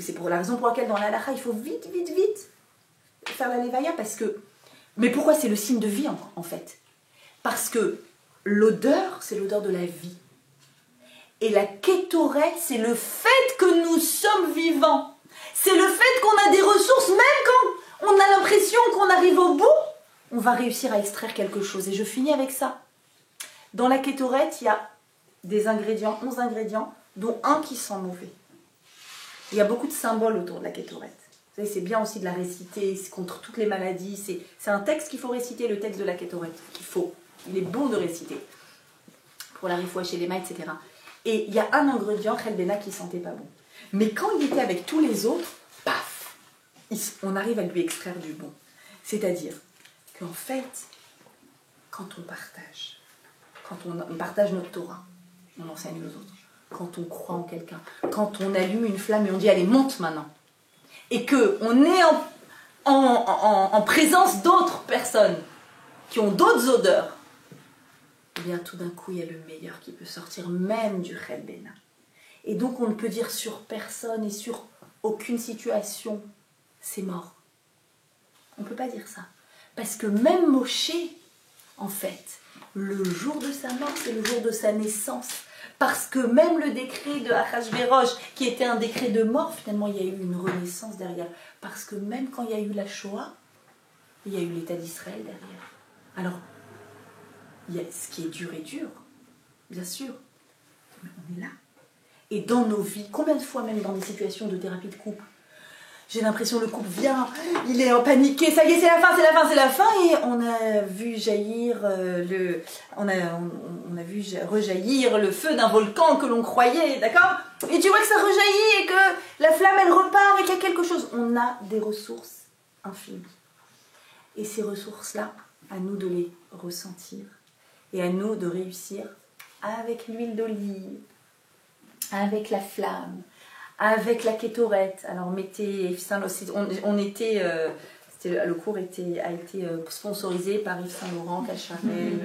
C'est pour la raison pour laquelle dans la halakha, il faut vite faire la levaya, parce que... Mais pourquoi c'est le signe de vie en fait? Parce que l'odeur, c'est l'odeur de la vie. Et la kétorette, c'est le fait que nous sommes vivants. C'est le fait qu'on a des ressources, même quand on a l'impression qu'on arrive au bout, on va réussir à extraire quelque chose. Et je finis avec ça. Dans la Kétoret, il y a des ingrédients, 11 ingrédients, dont un qui sent mauvais. Il y a beaucoup de symboles autour de la Kétoret. Vous savez, c'est bien aussi de la réciter, c'est contre toutes les maladies. C'est un texte qu'il faut réciter, le texte de la Kétoret. Il est bon de réciter. Pour la rifoua chez les mains, etc. Et il y a un ingrédient, Khelbena, qui sentait pas bon. Mais quand il était avec tous les autres, paf, on arrive à lui extraire du bon. C'est-à-dire qu'en fait, quand on partage notre Torah, on enseigne aux autres. Quand on croit en quelqu'un, quand on allume une flamme et on dit allez monte maintenant, et qu'on est en présence d'autres personnes qui ont d'autres odeurs, eh bien tout d'un coup il y a le meilleur qui peut sortir même du Khelbena. Et donc on ne peut dire sur personne et sur aucune situation c'est mort. On ne peut pas dire ça. Parce que même Moshe, en fait, le jour de sa mort, c'est le jour de sa naissance. Parce que même le décret de Achashverosh, qui était un décret de mort, finalement, il y a eu une renaissance derrière. Parce que même quand il y a eu la Shoah, il y a eu l'État d'Israël derrière. Alors, il y a ce qui est dur, bien sûr. Mais on est là. Et dans nos vies, combien de fois même dans des situations de thérapie de couple, j'ai l'impression que le couple vient, il est en paniqué, ça y est, c'est la fin, et on a vu jaillir on a vu rejaillir le feu d'un volcan que l'on croyait, d'accord? Et tu vois que ça rejaillit et que la flamme elle repart et qu'il y a quelque chose. On a des ressources infinies. Et ces ressources-là, à nous de les ressentir et à nous de réussir avec l'huile d'olive, avec la flamme, avec la Kétoret. Alors mettez on était le cours a été sponsorisé par Yves Saint Laurent, Cacharel,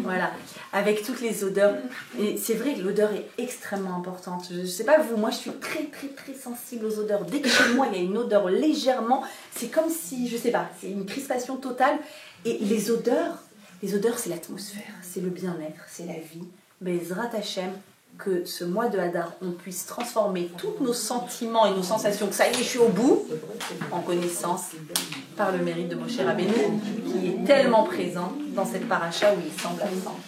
voilà, avec toutes les odeurs. Et c'est vrai que l'odeur est extrêmement importante. Je ne sais pas vous, moi je suis très très très sensible aux odeurs. Dès que chez moi il y a une odeur légèrement, c'est comme si, je sais pas, c'est une crispation totale. Et les odeurs c'est l'atmosphère, c'est le bien-être, c'est la vie. Bezrat Hashem, que ce mois de Hadar, on puisse transformer tous nos sentiments et nos sensations, que ça y est, je suis au bout, en connaissance, par le mérite de Moshe Rabbeinu, qui est tellement présent dans cette paracha où il semble absent.